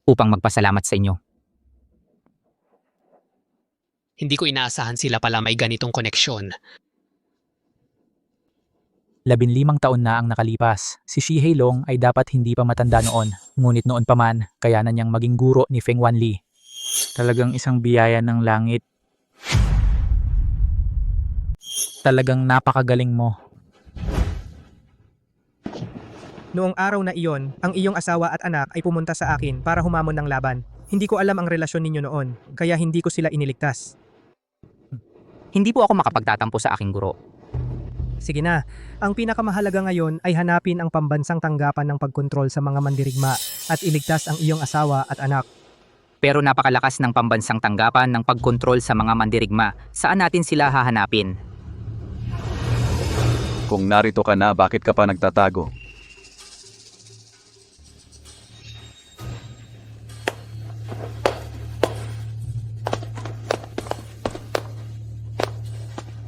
Upang magpasalamat sa inyo. Hindi ko inaasahan sila pala may ganitong koneksyon. 15 taon na ang nakalipas. Si Shi Hailong ay dapat hindi pa matanda noon. Ngunit noon pa man, kaya na niyang maging guro ni Feng Wanli. Talagang isang biyaya ng langit. Talagang napakagaling mo. Noong araw na iyon, ang iyong asawa at anak ay pumunta sa akin para humamon ng laban. Hindi ko alam ang relasyon ninyo noon, kaya hindi ko sila iniligtas. Hindi po ako makapagtatampo sa aking guro. Sige na, ang pinakamahalaga ngayon ay hanapin ang pambansang tanggapan ng pagkontrol sa mga mandirigma at iligtas ang iyong asawa at anak. Pero napakalakas ng pambansang tanggapan ng pagkontrol sa mga mandirigma. Saan natin sila hahanapin? Kung narito ka na, bakit ka pa nagtatago?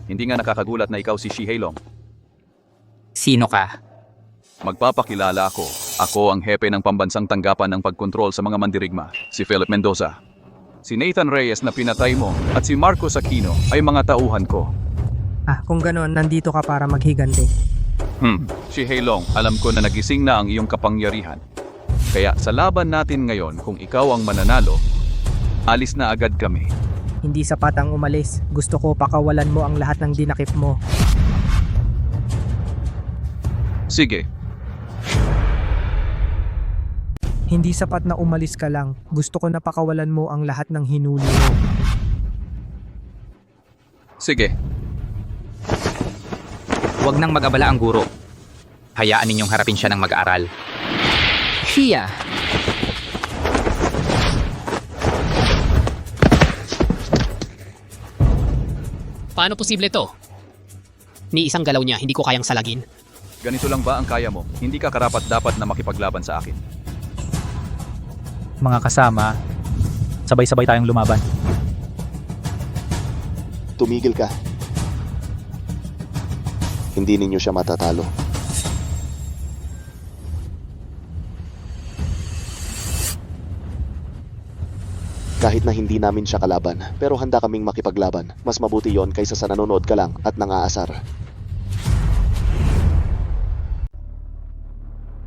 Hindi nga nakakagulat na ikaw si Shi Hailong. Sino ka? Magpapakilala ako. Ako ang hepe ng pambansang tanggapan ng pagkontrol sa mga mandirigma, si Philip Mendoza. Si Nathan Reyes na pinatay mo at si Marcos Aquino ay mga tauhan ko. Kung ganon, nandito ka para maghiganti. Shi Hailong, alam ko na nagising na ang iyong kapangyarihan. Kaya sa laban natin ngayon, kung ikaw ang mananalo, alis na agad kami. Hindi sapat ang umalis. Gusto ko pakawalan mo ang lahat ng dinakip mo. Sige. Hindi sapat na umalis ka lang. Gusto ko na pakawalan mo ang lahat ng hinuli mo. Sige. Huwag nang mag-abala ang guro. Hayaan ninyong harapin siya ng mag-aaral. Siya. Paano posible to? Ni isang galaw niya, hindi ko kayang salagin. Ganito lang ba ang kaya mo? Hindi ka karapat-dapat na makipaglaban sa akin. Mga kasama, sabay-sabay tayong lumaban. Tumigil ka. Hindi ninyo siya matatalo. Kahit na hindi namin siya kalaban, pero handa kaming makipaglaban. Mas mabuti yon kaysa sa nanonood ka lang at nangaasar.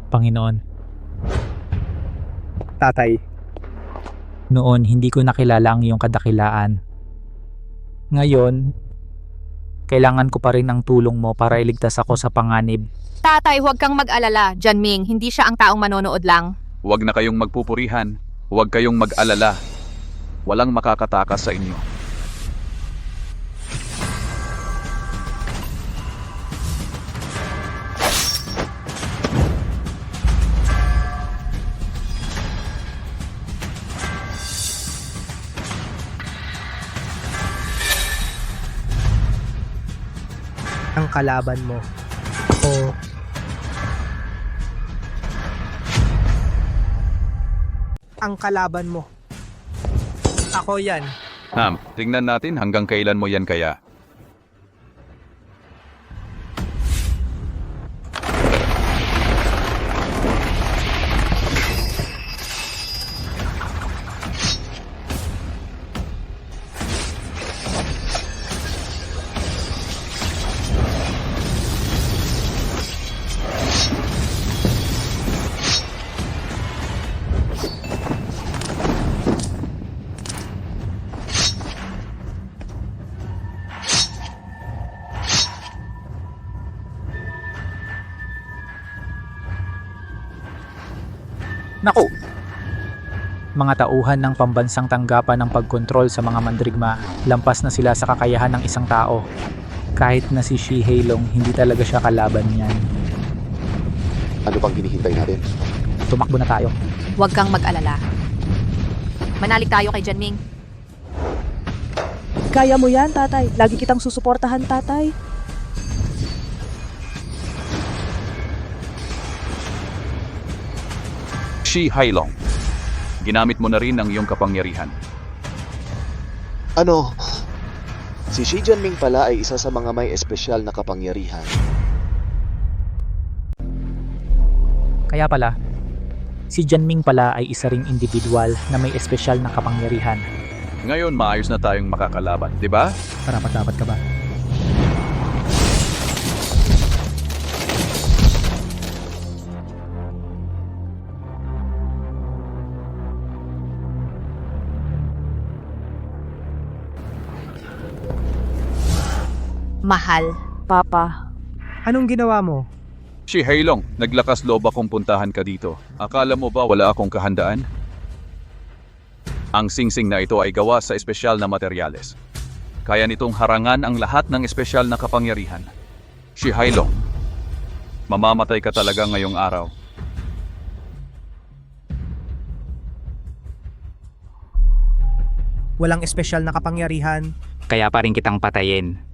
Panginoon, Tatay, noon hindi ko nakilala ang iyong kadakilaan. Ngayon, kailangan ko pa rin ang tulong mo para iligtas ako sa panganib. Tatay, huwag kang mag-alala. Janming, hindi siya ang taong manonood lang. Huwag na kayong magpupurihan. Huwag kayong mag-alala. Walang makakatakas sa inyo. ang kalaban mo. O ang kalaban mo. Ako yan. Tingnan natin hanggang kailan mo yan kaya. Naku! Mga tauhan ng pambansang tanggapan ng pagkontrol sa mga mandirigma, lampas na sila sa kakayahan ng isang tao. Kahit na si Shi Heilong, hindi talaga siya kalaban niyan. Ano pang hinihintay natin? Tumakbo na tayo. Huwag kang mag-alala. Manalig tayo kay Janming. Kaya mo yan, tatay. Lagi kitang susuportahan, tatay. Shi Heilong, ginamit mo na rin ang iyong kapangyarihan. Ano? Si Shi Janming pala ay isa sa mga may espesyal na kapangyarihan. Kaya pala, si Janming pala ay isa ring individual na may espesyal na kapangyarihan. Ngayon maayos na tayong makakalaban, di ba? Karapat-dapat ka ba? Mahal. Papa. Anong ginawa mo? Shi Heilong, naglakas loob akong puntahan ka dito. Akala mo ba wala akong kahandaan? Ang singsing na ito ay gawa sa espesyal na materyales. Kaya nitong harangan ang lahat ng espesyal na kapangyarihan. Shi Heilong, mamamatay ka talaga ngayong araw. Walang espesyal na kapangyarihan. Kaya pa rin kitang patayin.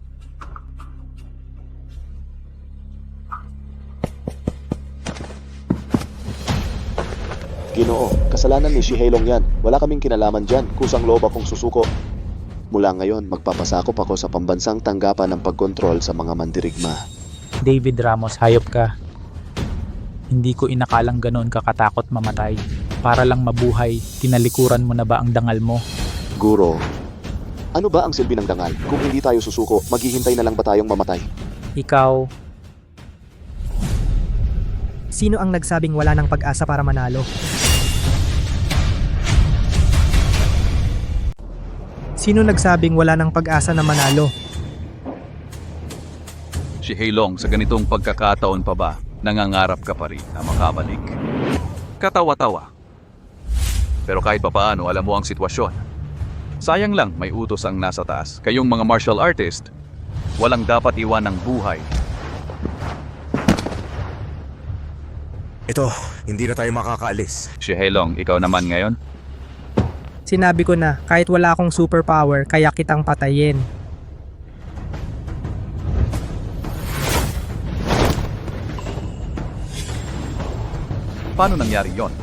Ginoo, kasalanan ni Shi Heilong yan. Wala kaming kinalaman dyan. Kusang loob akong susuko. Mula ngayon, magpapasakop ako sa pambansang tanggapan ng pagkontrol sa mga mandirigma. David Ramos, hayop ka. Hindi ko inakalang ganoon kakatakot mamatay. Para lang mabuhay, tinalikuran mo na ba ang dangal mo? Guro, ano ba ang silbi ng dangal? Kung hindi tayo susuko, maghihintay na lang ba tayong mamatay? Ikaw, Sino ang nagsabing wala ng pag-asa para manalo? Sino nagsabing wala ng pag-asa na manalo? Shi Heilong, sa ganitong pagkakataon pa ba, nangangarap ka pa rin na makabalik? Katawa-tawa. Pero kahit papaano, alam mo ang sitwasyon. Sayang lang, may utos ang nasa taas. Kayong mga martial artist, walang dapat iwan ng buhay. Ito, hindi na tayo makakaalis. Shi Heilong, ikaw naman ngayon? Sinabi ko na, kahit wala akong superpower, kaya kitang patayin. Paano nangyari yon?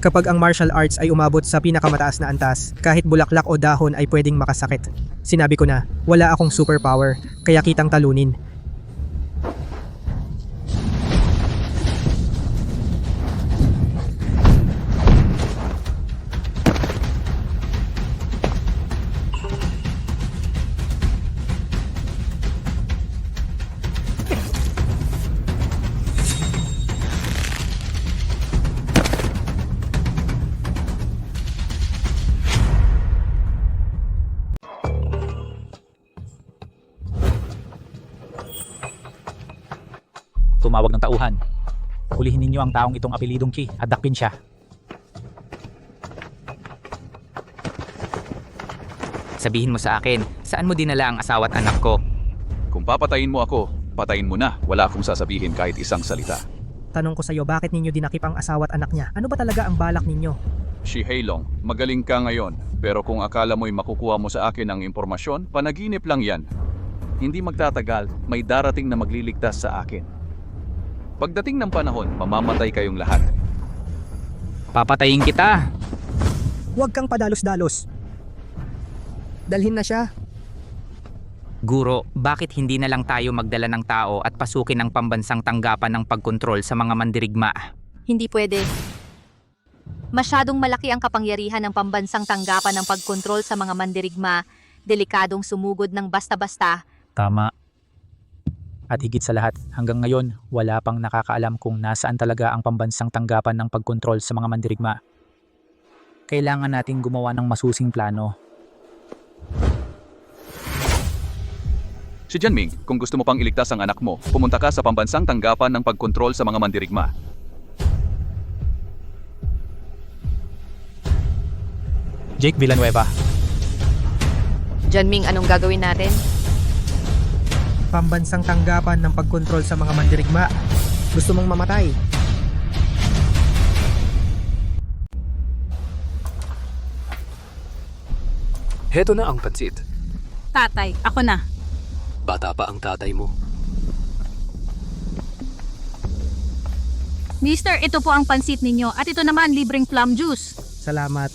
Kapag ang martial arts ay umabot sa pinakamataas na antas, kahit bulaklak o dahon ay pwedeng makasakit. Sinabi ko na, wala akong superpower, kaya kitang talunin. Tumawag ng tauhan. Hulihin ninyo ang taong itong apelidong Ki at dakpin siya. Sabihin mo sa akin, saan mo dinala ang asawa at anak ko? Kung papatayin mo ako, patayin mo na. Wala akong sasabihin kahit isang salita. Tanong ko sa'yo, bakit ninyo dinakip ang asawa at anak niya? Ano ba talaga ang balak ninyo? Shihei Long, magaling ka ngayon. Pero kung akala mo'y makukuha mo sa akin ang impormasyon, panaginip lang yan. Hindi magtatagal, may darating na magliligtas sa akin. Pagdating ng panahon, mamamatay kayong lahat. Papatayin kita! Huwag kang padalos-dalos. Dalhin na siya. Guro, bakit hindi na lang tayo magdala ng tao at pasukin ang pambansang tanggapan ng pagkontrol sa mga mandirigma? Hindi pwede. Masyadong malaki ang kapangyarihan ng pambansang tanggapan ng pagkontrol sa mga mandirigma, delikadong sumugod ng basta-basta. Tama. At higit sa lahat, hanggang ngayon, wala pang nakakaalam kung nasaan talaga ang pambansang tanggapan ng pagkontrol sa mga mandirigma. Kailangan nating gumawa ng masusing plano. Si Jianming, kung gusto mo pang iligtas ang anak mo, pumunta ka sa pambansang tanggapan ng pagkontrol sa mga mandirigma. Jake Villanueva. Jianming, anong gagawin natin? Pambansang tanggapan ng pagkontrol sa mga mandirigma. Gusto mong mamatay? Heto na ang pansit. Tatay, ako na. Bata pa ang tatay mo. Mister, ito po ang pansit ninyo at ito naman libreng plum juice. Salamat.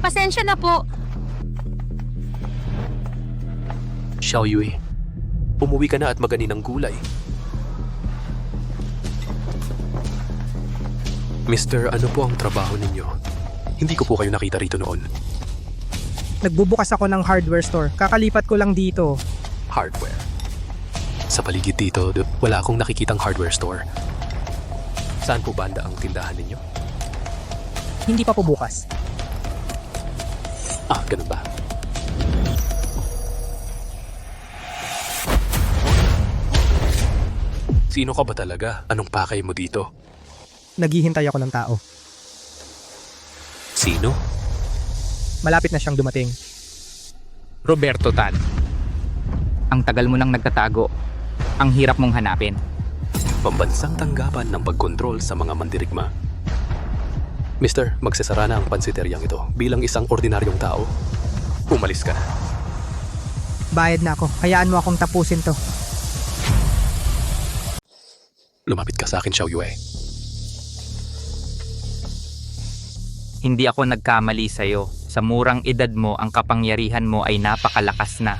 Pasensya na po. Xiao Yui, umuwi ka na at magani ng gulay. Mister, ano po ang trabaho ninyo? Hindi ko po kayo nakita rito noon. Nagbubukas ako ng hardware store. Kakalipat ko lang dito. Hardware. Sa paligid dito, wala akong nakikitang hardware store. Saan po banda ang tindahan ninyo? Hindi pa po bukas. Ah, ganun ba? Sino ka ba talaga? Anong pakay mo dito? Naghihintay ako ng tao. Sino? Malapit na siyang dumating. Roberto Tan. Ang tagal mo nang nagtatago. Ang hirap mong hanapin. Pambansang tanggapan ng pagkontrol sa mga mandirigma. Mister, magsasara na ang pansiteryang ito. Bilang isang ordinaryong tao, umalis ka na. Bayad na ako. Hayaan mo akong tapusin to. Lumapit ka sa akin, Xiao Yue. Hindi ako nagkamali sa'yo. Sa murang edad mo, ang kapangyarihan mo ay napakalakas na.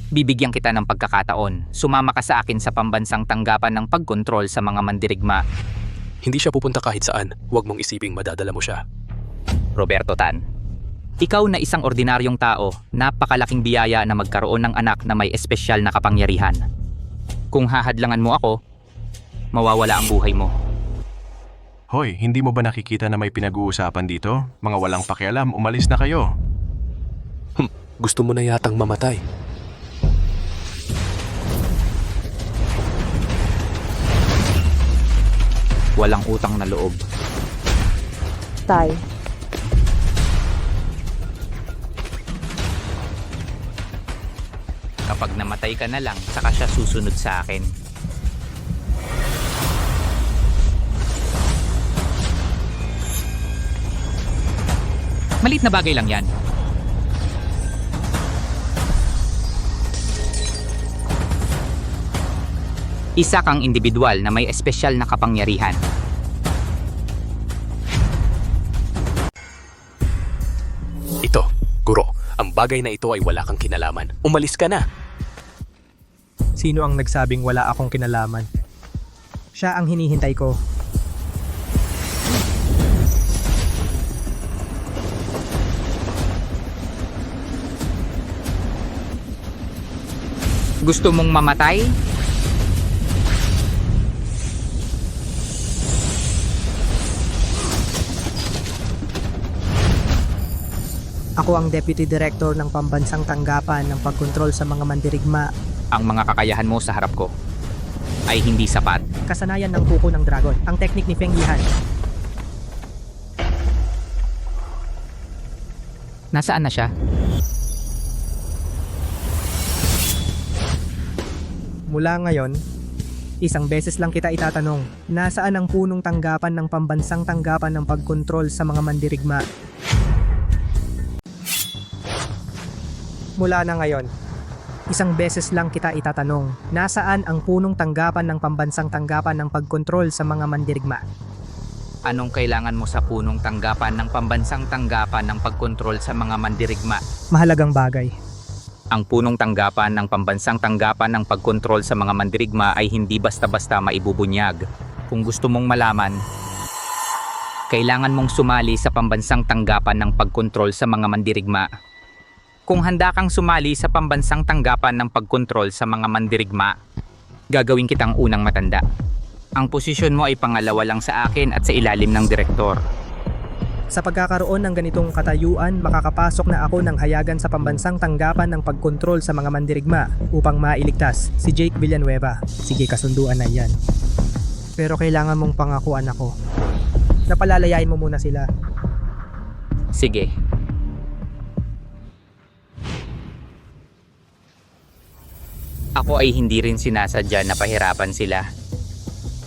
Bibigyan kita ng pagkakataon. Sumama ka sa akin sa pambansang tanggapan ng pagkontrol sa mga mandirigma. Hindi siya pupunta kahit saan. Huwag mong isiping madadala mo siya. Roberto Tan, ikaw na isang ordinaryong tao, napakalaking biyaya na magkaroon ng anak na may espesyal na kapangyarihan. Kung hahadlangan mo ako, mawawala ang buhay mo. Hoy, hindi mo ba nakikita na may pinag-uusapan dito? Mga walang pakialam, umalis na kayo. Gusto mo na yatang mamatay. Walang utang na loob. Tay. Kapag namatay ka na lang, saka siya susunod sa akin. Malit na bagay lang yan. Isa kang individual na may espesyal na kapangyarihan. Ito, Guro, ang bagay na ito ay wala kang kinalaman. Umalis ka na. Sino ang nagsabing wala akong kinalaman? Siya ang hinihintay ko. Gusto mong mamatay? Ako ang Deputy Director ng Pambansang Tanggapan ng Pagkontrol sa mga Mandirigma. Ang mga kakayahan mo sa harap ko ay hindi sapat. Kasanayan ng kuko ng dragon, ang teknik ni Feng Yihan. Nasaan na siya? Mula ngayon, isang beses lang kita itatanong, nasaan ang punong tanggapan ng Pambansang Tanggapan ng Pagkontrol sa mga Mandirigma? Mula na ngayon, isang beses lang kita itatanong, nasaan ang punong tanggapan ng Pambansang Tanggapan ng Pagkontrol sa mga Mandirigma? Anong kailangan mo sa punong tanggapan ng Pambansang Tanggapan ng Pagkontrol sa mga Mandirigma? Mahalagang bagay. Ang punong tanggapan ng Pambansang Tanggapan ng Pagkontrol sa mga Mandirigma ay hindi basta-basta maibubunyag. Kung gusto mong malaman, kailangan mong sumali sa Pambansang Tanggapan ng Pagkontrol sa mga Mandirigma. Kung handa kang sumali sa Pambansang Tanggapan ng Pagkontrol sa mga Mandirigma, gagawin kitang unang matanda. Ang posisyon mo ay pangalawa lang sa akin at sa ilalim ng direktor. Sa pagkakaroon ng ganitong katayuan, makakapasok na ako ng hayagan sa Pambansang Tanggapan ng Pagkontrol sa mga Mandirigma upang mailigtas si Jake Villanueva. Sige, kasunduan na yan. Pero kailangan mong pangakuan ako. Napalalayain mo muna sila. Sige. Ako ay hindi rin sinasadya na pahirapan sila.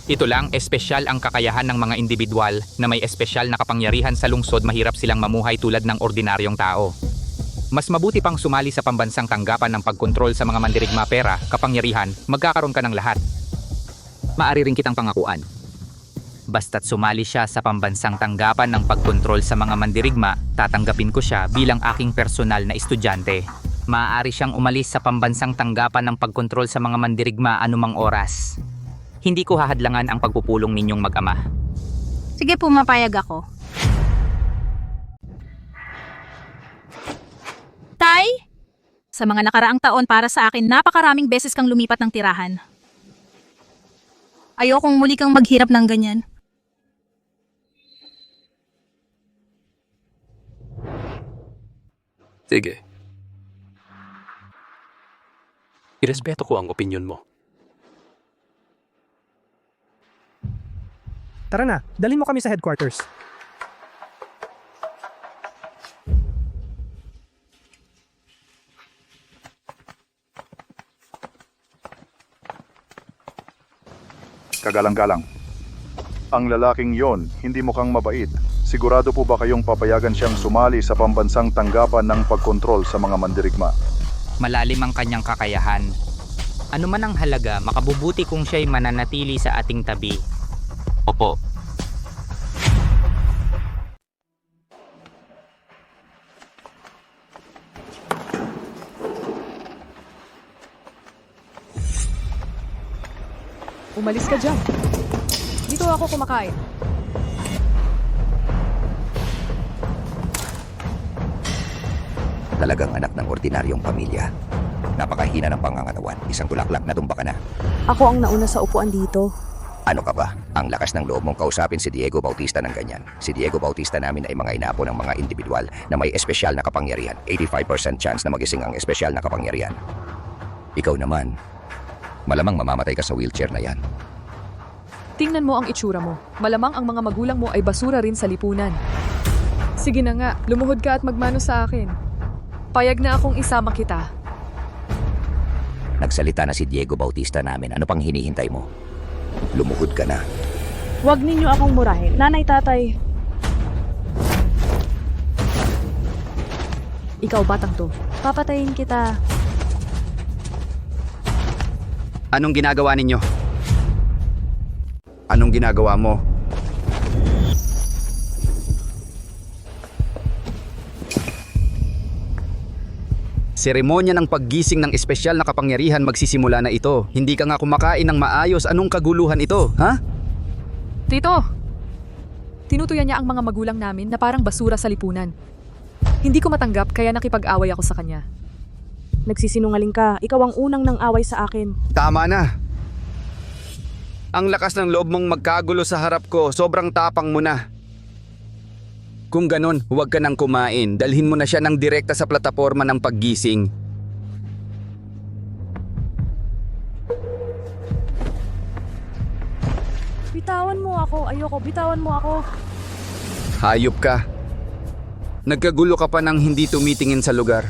Ito lang, espesyal ang kakayahan ng mga individual na may espesyal na kapangyarihan sa lungsod, mahirap silang mamuhay tulad ng ordinaryong tao. Mas mabuti pang sumali sa Pambansang Tanggapan ng Pagkontrol sa mga Mandirigma. Pera, kapangyarihan, magkakaroon ka ng lahat. Maari rin kitang pangakuan. Basta't sumali siya sa Pambansang Tanggapan ng Pagkontrol sa mga Mandirigma, tatanggapin ko siya bilang aking personal na estudyante. Maaari siyang umalis sa Pambansang Tanggapan ng Pagkontrol sa mga Mandirigma anumang oras. Hindi ko hahadlangan ang pagpupulong ninyong mag-ama. Sige, pumapayag ako. Tay? Sa mga nakaraang taon para sa akin, napakaraming beses kang lumipat ng tirahan. Ayokong muli kang maghirap ng ganyan. Sige. Irespeto ko ang opinyon mo. Tara na, dalhin mo kami sa headquarters. Kagalang-galang. Ang lalaking yon, hindi mukhang mabait. Sigurado po ba kayong papayagan siyang sumali sa Pambansang Tanggapan ng Pagkontrol sa mga Mandirigma? Malalim ang kanyang kakayahan. Ano man ang halaga, makabubuti kung siya'y mananatili sa ating tabi. Opo. Umalis ka dyan. Dito ako kumakain. Talagang anak ng ordinaryong pamilya. Napakahina ng pangangatawan. Isang tulaklak na tumba ka na. Ako ang nauna sa upuan dito. Ano ka ba? Ang lakas ng loob mong kausapin si Diego Bautista ng ganyan. Si Diego Bautista namin ay mga inapo ng mga individual na may espesyal na kapangyarihan. 85% chance na magising ang espesyal na kapangyarihan. Ikaw naman, malamang mamamatay ka sa wheelchair na yan. Tingnan mo ang itsura mo. Malamang ang mga magulang mo ay basura rin sa lipunan. Sige na nga, lumuhod ka at magmano sa akin. Payag na akong isama kita. Nagsalita na si Diego Bautista namin. Ano pang hinihintay mo? Lumuhod ka na. Huwag ninyo akong murahin. Nanay, tatay. Ikaw, batang to. Papatayin kita. Anong ginagawa ninyo? Anong ginagawa mo? Seremonya ng paggising ng espesyal na kapangyarihan magsisimula na ito. Hindi ka nga kumakain ng maayos. Anong kaguluhan ito, ha? Tito! Tinutuyan niya ang mga magulang namin na parang basura sa lipunan. Hindi ko matanggap kaya nakipag-away ako sa kanya. Nagsisinungaling ka. Ikaw ang unang nang away sa akin. Tama na. Ang lakas ng loob mong magkagulo sa harap ko. Sobrang tapang mo na. Kung ganon, huwag ka nang kumain. Dalhin mo na siya ng direkta sa plataforma ng paggising. Bitawan mo ako. Ayoko. Bitawan mo ako. Hayop ka. Nagkagulo ka pa nang hindi tumitingin sa lugar.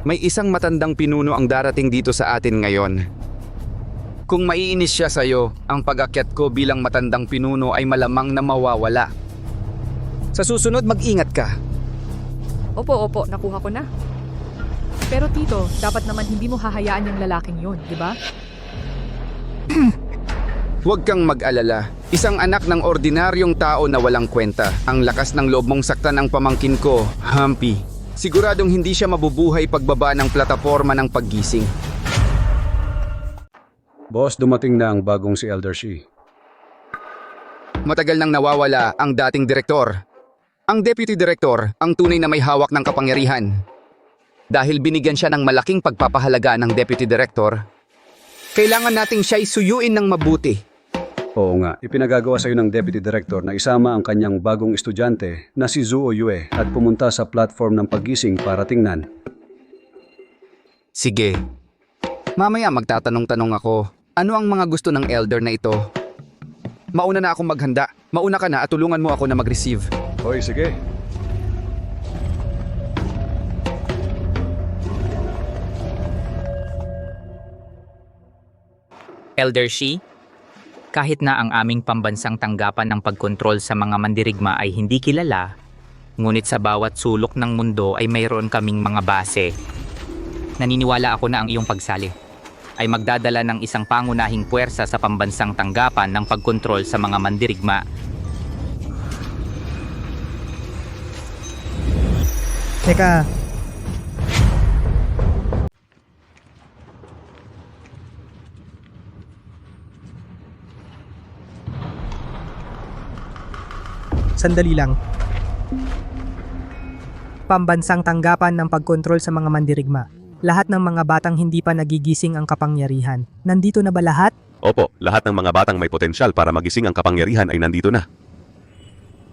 May isang matandang pinuno ang darating dito sa atin ngayon. Kung maiinis siya sa'yo, ang pag-akyat ko bilang matandang pinuno ay malamang na mawawala. Sa susunod, mag-ingat ka. Opo, nakuha ko na. Pero Tito, dapat naman hindi mo hahayaan yung lalaking yun, di ba? Huwag kang mag-alala. Isang anak ng ordinaryong tao na walang kwenta. Ang lakas ng loob mong saktan ng pamangkin ko, Humpy. Siguradong hindi siya mabubuhay pagbaba ng plataforma ng paggising. Boss, dumating na ang bagong si Elder Shi. Matagal nang nawawala ang dating direktor. Ang deputy director ang tunay na may hawak ng kapangyarihan. Dahil binigyan siya ng malaking pagpapahalaga ng deputy director, kailangan nating siya'y suyuin ng mabuti. Oo nga, ipinagagawa sa iyo ng deputy director na isama ang kanyang bagong estudyante na si Zuo Yue at pumunta sa platform ng paggising para tingnan. Sige. Mamaya magtatanong-tanong ako, ano ang mga gusto ng elder na ito? Mauna na akong maghanda. Mauna ka na at tulungan mo ako na mag-receive. Hoy, sige. Elder Shi, kahit na ang aming pambansang tanggapan ng pagkontrol sa mga mandirigma ay hindi kilala, ngunit sa bawat sulok ng mundo ay mayroon kaming mga base. Naniniwala ako na ang iyong pagsali ay magdadala ng isang pangunahing puwersa sa pambansang tanggapan ng pagkontrol sa mga mandirigma. Teka, sandali lang. Pambansang tanggapan ng pagkontrol sa mga mandirigma. Lahat ng mga batang hindi pa nagigising ang kapangyarihan. Nandito na ba lahat? Opo, lahat ng mga batang may potensyal para magising ang kapangyarihan ay nandito na.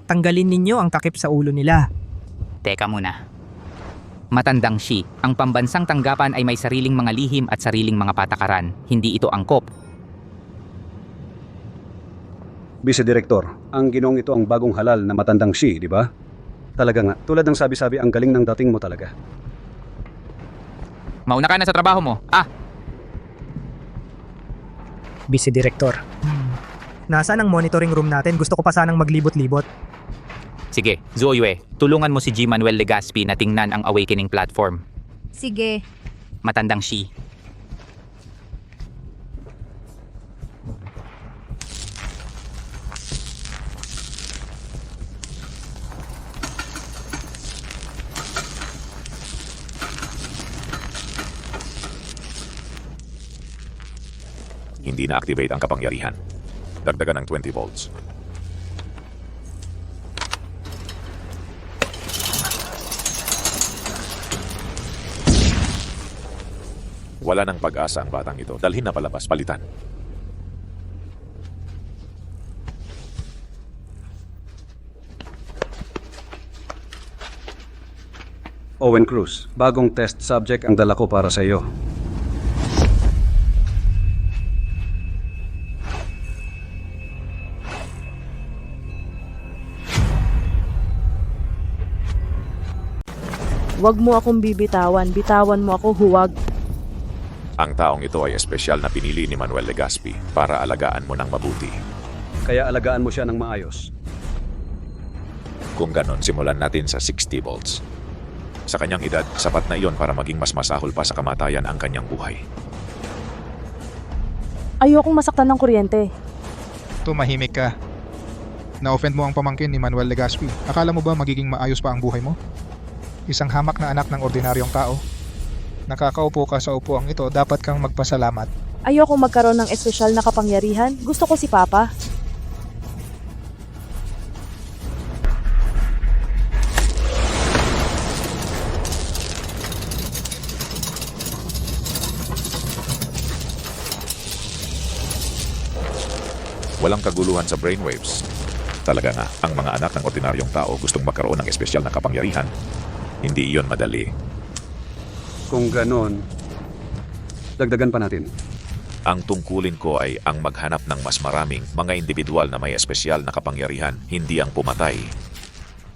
Tanggalin ninyo ang takip sa ulo nila. Teka muna. Matandang Shi, ang pambansang tanggapan ay may sariling mga lihim at sariling mga patakaran. Hindi ito angkop. Vice Director, ang ginong ito ang bagong halal na matandang Shi, di ba? Talaga nga, tulad ng sabi-sabi, ang galing ng dating mo talaga. Mauna ka na sa trabaho mo. Vice Director. Nasaan ang monitoring room natin? Gusto ko pa sanang maglibot-libot. Sige, Zuo Yue, tulungan mo si G. Manuel Legaspi na tingnan ang awakening platform. Sige. Matandang Shi. Hindi na-activate ang kapangyarihan. Dagdagan ng 20 volts. Wala nang pag-asa ang batang ito. Dalhin na palabas, palitan. Owen Cruz, bagong test subject ang dala ko para sa iyo. Huwag mo akong bibitawan. Bitawan mo ako, huwag. Ang taong ito ay espesyal na pinili ni Manuel Legazpi para alagaan mo ng mabuti. Kaya alagaan mo siya ng maayos. Kung ganon, simulan natin sa 60 volts. Sa kanyang edad, sapat na iyon para maging mas masahol pa sa kamatayan ang kanyang buhay. Ayokong masaktan ng kuryente. Tumahimik ka. Na-offend mo ang pamangkin ni Manuel Legazpi. Akala mo ba magiging maayos pa ang buhay mo? Isang hamak na anak ng ordinaryong tao. Nakakaupo ka sa upuang ito, dapat kang magpasalamat. Ayokong magkaroon ng espesyal na kapangyarihan. Gusto ko si Papa. Walang kaguluhan sa brainwaves. Talaga nga, ang mga anak ng ordinaryong tao gustong magkaroon ng espesyal na kapangyarihan. Hindi iyon madali. Kung ganon, dagdagan pa natin. Ang tungkulin ko ay ang maghanap ng mas maraming mga individual na may espesyal na kapangyarihan, hindi ang pumatay.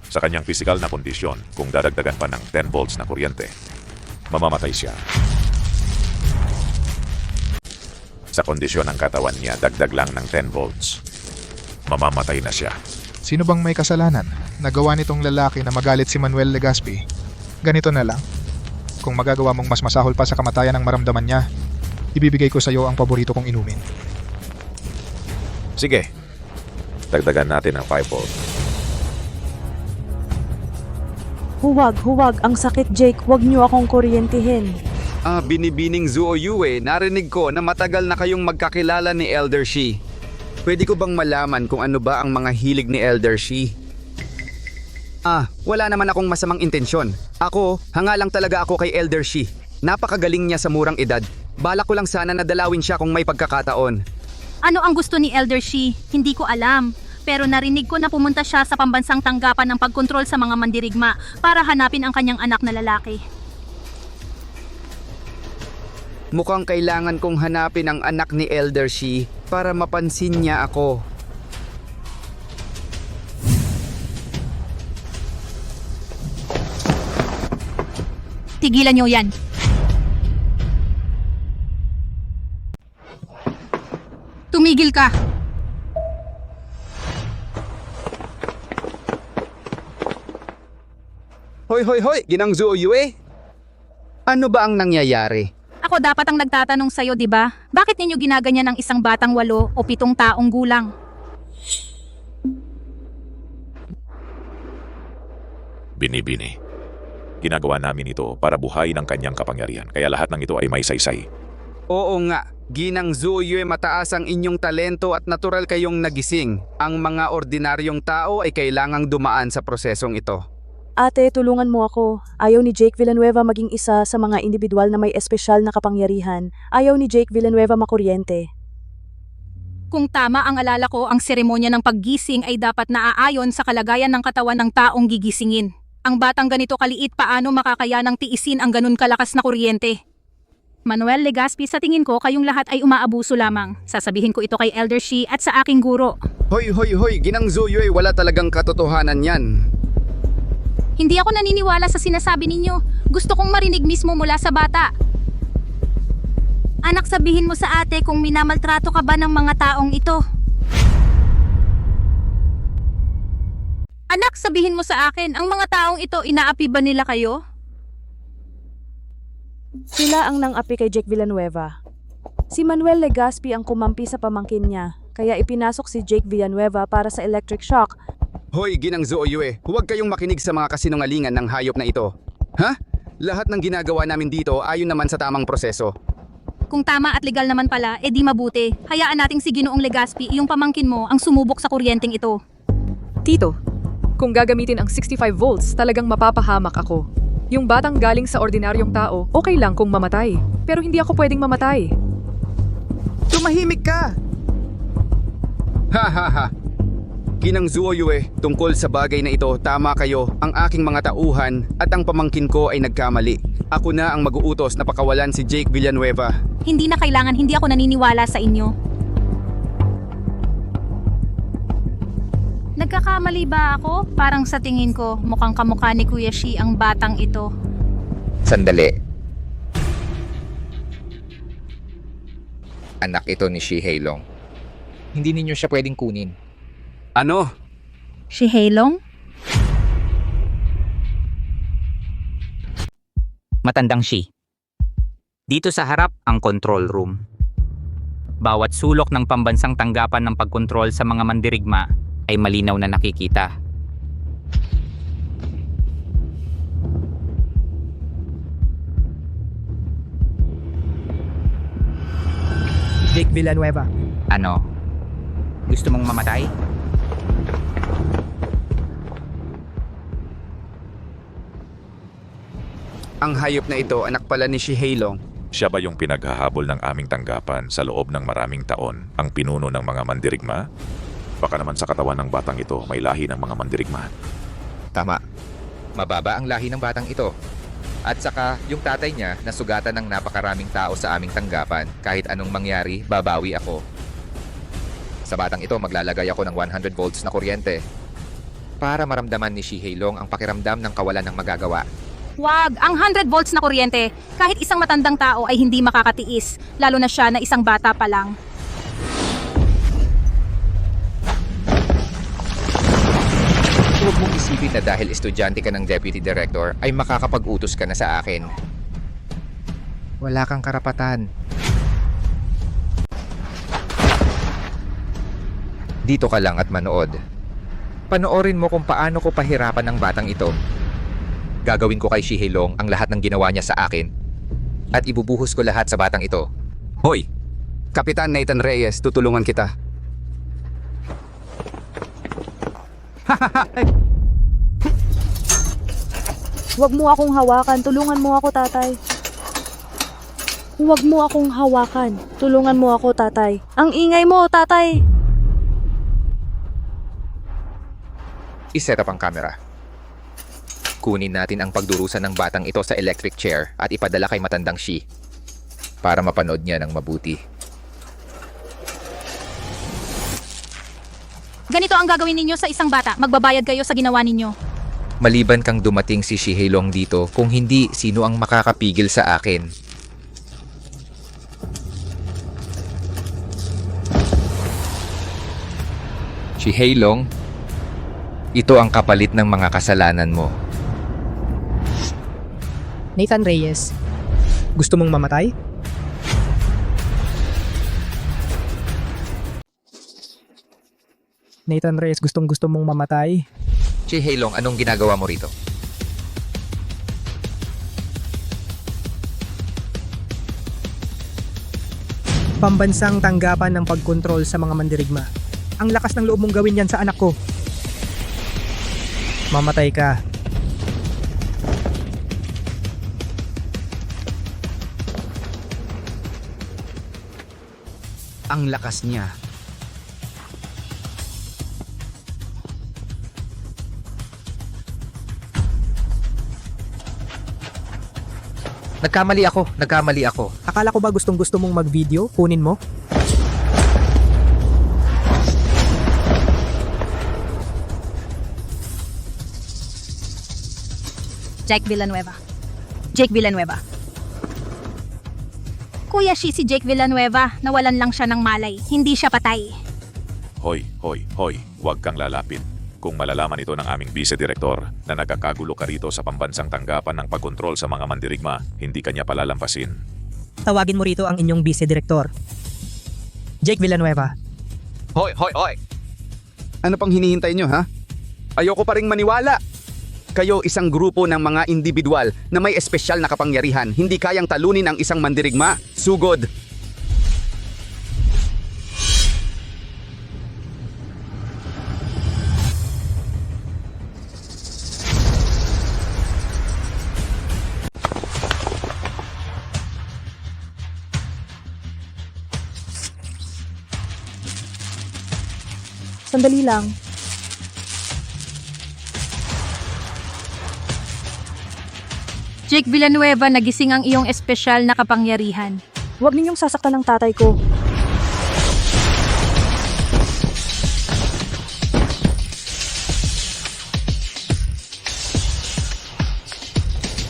Sa kanyang pisikal na kondisyon, kung dadagdagan pa ng 10 volts na kuryente, mamamatay siya. Sa kondisyon ng katawan niya, dagdag lang ng 10 volts. Mamamatay na siya. Sino bang may kasalanan? Nagawa nitong lalaki na magalit si Manuel Legazpi. Ganito na lang. Kung magagawa mong mas masahol pa sa kamatayan ng maramdaman niya, ibibigay ko sa iyo ang paborito kong inumin. Sige, dagdagan natin ng 5 volt. Huwag. Ang sakit, Jake. Huwag niyo akong kuryentehin. Binibining Zuo Yue, narinig ko na matagal na kayong magkakilala ni Elder Shi. Pwede ko bang malaman kung ano ba ang mga hilig ni Elder Shi? Wala naman akong masamang intensyon. Hanga lang talaga ako kay Elder Shi. Napakagaling niya sa murang edad. Balak ko lang sana nadalawin siya kung may pagkakataon. Ano ang gusto ni Elder Shi? Hindi ko alam. Pero narinig ko na pumunta siya sa pambansang tanggapan ng pagkontrol sa mga mandirigma para hanapin ang kanyang anak na lalaki. Mukhang kailangan kong hanapin ang anak ni Elder Shi para mapansin niya ako. Tigilan niyo yan. Tumigil ka. Hoy! Ginang Zuo Yue? Ano ba ang nangyayari? Ako dapat ang nagtatanong sa'yo, di ba? Bakit ninyo ginaganyan ng isang batang 8 o 7 taong gulang? Binibini. Ginagawa namin ito para buhayin ang kanyang kapangyarihan, kaya lahat ng ito ay may saysay. Oo nga, Ginang Zuo Yue, mataas ang inyong talento at natural kayong nagising. Ang mga ordinaryong tao ay kailangang dumaan sa prosesong ito. Ate, tulungan mo ako. Ayaw ni Jake Villanueva maging isa sa mga individual na may espesyal na kapangyarihan. Ayaw ni Jake Villanueva makuryente. Kung tama ang alala ko, ang seremonya ng paggising ay dapat naaayon sa kalagayan ng katawan ng taong gigisingin. Ang batang ganito kaliit, paano makakayanang tiisin ang ganun kalakas na kuryente? Manuel Legazpi, sa tingin ko kayong lahat ay umaabuso lamang. Sasabihin ko ito kay Elder Shi at sa aking guro. Hoy! Ginang Zuo Yue, wala talagang katotohanan yan. Hindi ako naniniwala sa sinasabi ninyo. Gusto kong marinig mismo mula sa bata. Anak, sabihin mo sa ate kung minamaltrato ka ba ng mga taong ito. Anak, sabihin mo sa akin, ang mga taong ito, inaapi ba nila kayo? Sila ang nang-api kay Jake Villanueva. Si Manuel Legazpi ang kumampi sa pamangkin niya, kaya ipinasok si Jake Villanueva para sa electric shock. Hoy, Ginang Zuo Yue, huwag kayong makinig sa mga kasinungalingan ng hayop na ito. Lahat ng ginagawa namin dito ayon naman sa tamang proseso. Kung tama at legal naman pala, edi mabuti. Hayaan nating si Ginoong Legazpi, yung pamangkin mo, ang sumubok sa kuryenteng ito. Tito, kung gagamitin ang 65 volts, talagang mapapahamak ako. Yung batang galing sa ordinaryong tao, okay lang kung mamatay. Pero hindi ako pwedeng mamatay. Tumahimik ka! Ha! Ginang Zuo Yue, tungkol sa bagay na ito, tama kayo. Ang aking mga tauhan at ang pamangkin ko ay nagkamali. Ako na ang mag-uutos na pakawalan si Jake Villanueva. Hindi na kailangan, hindi ako naniniwala sa inyo. Nagkakamali ba ako? Parang sa tingin ko, mukhang kamukha ni Kuya Shi ang batang ito. Sandali. Anak ito ni Shi Hailong. Hindi ninyo siya pwedeng kunin. Ano? Si Hailong? Matandang Shi. Dito sa harap ang control room. Bawat sulok ng pambansang tanggapan ng pagkontrol sa mga mandirigma ay malinaw na nakikita. Jake Villanueva. Ano? Gusto mong mamatay? Ang hayop na ito, anak pala ni Shi Hailong. Siya ba yung pinaghahabol ng aming tanggapan sa loob ng maraming taon, ang pinuno ng mga mandirigma? Baka naman sa katawan ng batang ito may lahi ng mga mandirigma. Tama. Mababa ang lahi ng batang ito. At saka, yung tatay niya nasugatan ng napakaraming tao sa aming tanggapan. Kahit anong mangyari, babawi ako. Sa batang ito, maglalagay ako ng 100 volts na kuryente para maramdaman ni Shi Hailong ang pakiramdam ng kawalan ng magagawa. Wag! Ang 100 volts na kuryente, kahit isang matandang tao ay hindi makakatiis, lalo na siya na isang bata pa lang. Huwag mong isipin na dahil estudyante ka ng Deputy Director ay makakapag-utos ka na sa akin. Wala kang karapatan. Dito ka lang at manood. Panoorin mo kung paano ko pahirapan ng batang ito. Gagawin ko kay Shi Hailong ang lahat ng ginawa niya sa akin. At ibubuhos ko lahat sa batang ito. Hoy! Kapitan Nathan Reyes, tutulungan kita. Huwag mo akong hawakan, tulungan mo ako, tatay. Huwag mo akong hawakan, tulungan mo ako, tatay. Ang ingay mo, tatay. Iset up ang camera. Kunin natin ang pagdurusa ng batang ito sa electric chair at ipadala kay matandang Shi para mapanood niya ng mabuti. Ganito ang gagawin ninyo sa isang bata, magbabayad kayo sa ginawa ninyo. Maliban kang dumating si Shi Hailong dito, kung hindi, sino ang makakapigil sa akin? Shi Hailong, ito ang kapalit ng mga kasalanan mo. Nathan Reyes. Gusto mong mamatay? Nathan Reyes, gusto mong mamatay? Shi Hailong, anong ginagawa mo rito? Pambansang tanggapan ng pagkontrol sa mga mandirigma. Ang lakas ng loob mong gawin yan sa anak ko. Mamatay ka. Ang lakas niya. Nagkamali ako. Akala ko ba gusto mong mag-video? Kunin mo? Jake Villanueva. Kuya Shi, si Jake Villanueva, nawalan lang siya ng malay. Hindi siya patay. Hoy, huwag kang lalapit. Kung malalaman ito ng aming vice-director na nagkakagulo ka rito sa pambansang tanggapan ng pagkontrol sa mga mandirigma, hindi kanya palalampasin. Tawagin mo rito ang inyong vice-director. Jake Villanueva. Hoy! Ano pang hinihintay nyo, ha? Ayoko pa ring maniwala. Kayo isang grupo ng mga individual na may espesyal na kapangyarihan, hindi kayang talunin ang isang mandirigma. Sugod! Sandali lang. Jake Villanueva, nagising ang iyong espesyal na kapangyarihan. Huwag ninyong sasaktan ng tatay ko.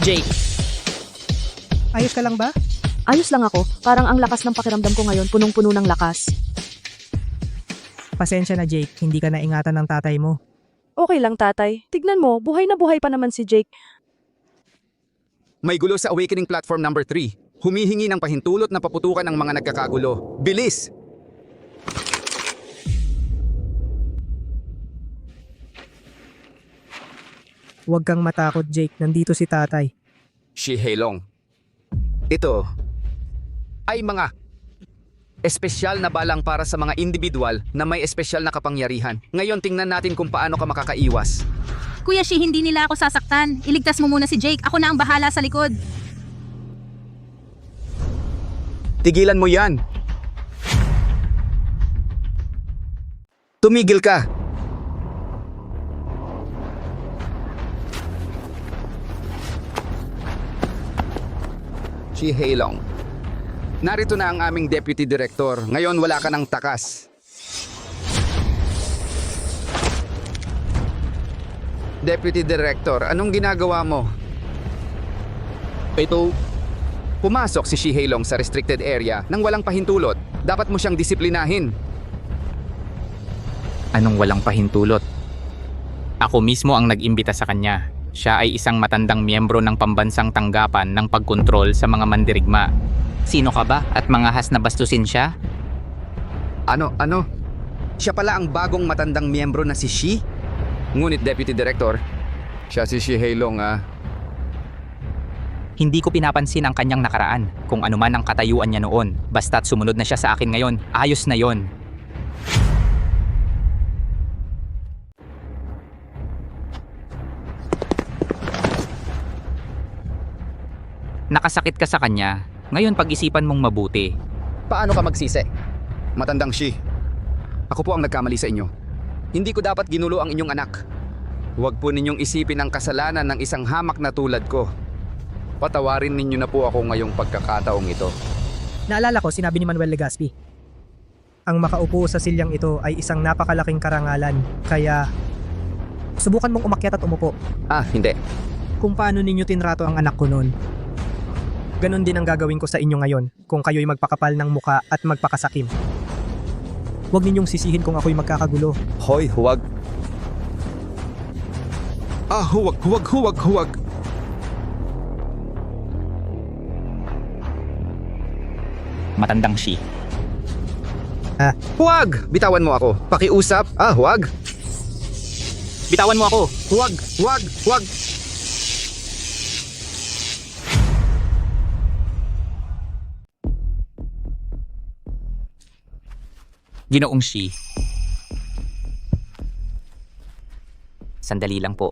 Jake. Ayos ka lang ba? Ayos lang ako, parang ang lakas ng pakiramdam ko ngayon, punong-puno ng lakas. Pasensya na Jake, hindi ka naingatan ng tatay mo. Okay lang tatay, tignan mo, buhay na buhay pa naman si Jake. May gulo sa Awakening Platform number 3. Humihingi ng pahintulot na paputukan ng mga nagkakagulo. Bilis! Huwag kang matakot Jake, nandito si tatay. Shi Heilong. Ito ay mga espesyal na balang para sa mga individual na may espesyal na kapangyarihan. Ngayon tingnan natin kung paano ka makakaiwas. Kuya Shi, hindi nila ako sasaktan. Iligtas mo muna si Jake. Ako na ang bahala sa likod. Tigilan mo yan. Tumigil ka. Shi Heilong. Narito na ang aming Deputy Director. Ngayon wala ka ng takas. Deputy Director, anong ginagawa mo? Ito. Pumasok si Shi Heilong sa restricted area nang walang pahintulot. Dapat mo siyang disiplinahin. Anong walang pahintulot? Ako mismo ang nag-imbita sa kanya. Siya ay isang matandang miyembro ng pambansang tanggapan ng pagkontrol sa mga mandirigma. Sino ka ba at mangahas na bastusin siya? Ano? Siya pala ang bagong matandang miyembro na si Shi? Ngunit Deputy Director, siya si Shi Heilong Hindi ko pinapansin ang kanyang nakaraan, kung ano man ang katayuan niya noon. Basta't sumunod na siya sa akin ngayon, ayos na yon. Nakasakit ka sa kanya, ngayon pag-isipan mong mabuti. Paano ka magsisi? Matandang Shi, ako po ang nagkamali sa inyo. Hindi ko dapat ginulo ang inyong anak. Huwag po ninyong isipin ang kasalanan ng isang hamak na tulad ko. Patawarin ninyo na po ako ngayong pagkakataong ito. Naalala ko, sinabi ni Manuel Legaspi. Ang makaupo sa silyang ito ay isang napakalaking karangalan, kaya subukan mong umakyat at umupo. Hindi. Kung paano ninyo tinrato ang anak ko noon, ganon din ang gagawin ko sa inyo ngayon kung kayo'y magpakapal ng muka at magpakasakim. Huwag ninyong sisihin kung ako'y magkakagulo. Hoy, huwag. Huwag. Matandang Shi. Huwag! Bitawan mo ako. Pakiusap? Huwag. Bitawan mo ako! Huwag! Ginoong Shi. Sandali lang po.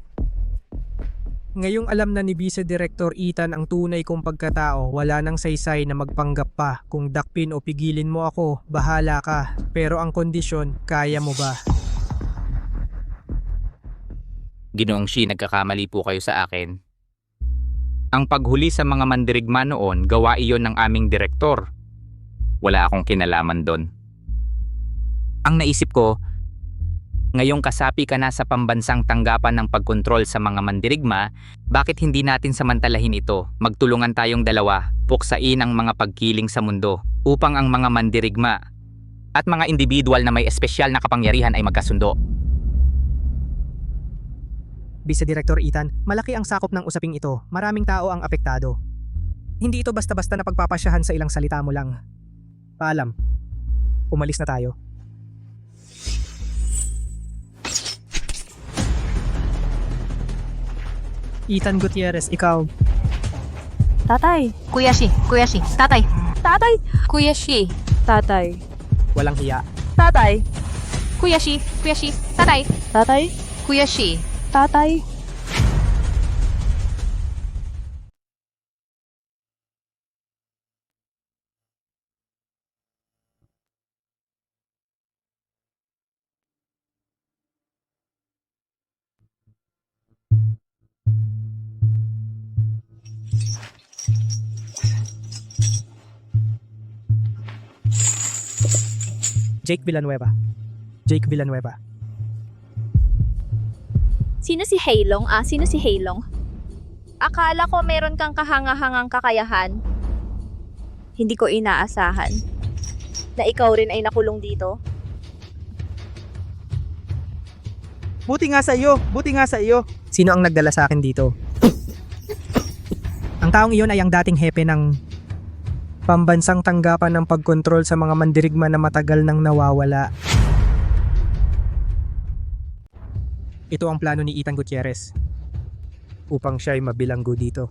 Ngayong alam na ni Vice Director Ethan ang tunay kong pagkatao, wala nang saysay na magpanggap pa. Kung dakpin o pigilin mo ako, bahala ka. Pero ang kondisyon, kaya mo ba? Ginoong Shi, nagkakamali po kayo sa akin. Ang paghuli sa mga mandirigma noon, gawa iyon ng aming direktor. Wala akong kinalaman doon. Ang naisip ko, ngayong kasapi ka na sa pambansang tanggapan ng pagkontrol sa mga mandirigma, bakit hindi natin samantalahin ito? Magtulungan tayong dalawa, puksain ang mga pagkiling sa mundo upang ang mga mandirigma at mga individual na may espesyal na kapangyarihan ay magkasundo. Vice Director Ethan, malaki ang sakop ng usaping ito. Maraming tao ang apektado. Hindi ito basta-basta na pagpapasyahan sa ilang salita mo lang. Paalam. Umalis na tayo. Ethan Gutierrez, ikaw. Tatay. Kuya Shi, tatay. Tatay. Kuya Shi. Tatay. Walang hiya. Tatay. Kuya Shi, tatay. Tatay. Kuya Shi. Tatay. Jake Villanueva. Jake Villanueva. Sino si Heilong? Sino si Heilong? Akala ko meron kang kahanga-hangang kakayahan. Hindi ko inaasahan na ikaw rin ay nakulong dito. Buti nga sa iyo, buti nga sa iyo. Sino ang nagdala sa akin dito? Ang taong iyon ay ang dating hepe ng pambansang tanggapan ng pagkontrol sa mga mandirigma na matagal nang nawawala. Ito ang plano ni Ethan Gutierrez upang siya ay mabilanggo dito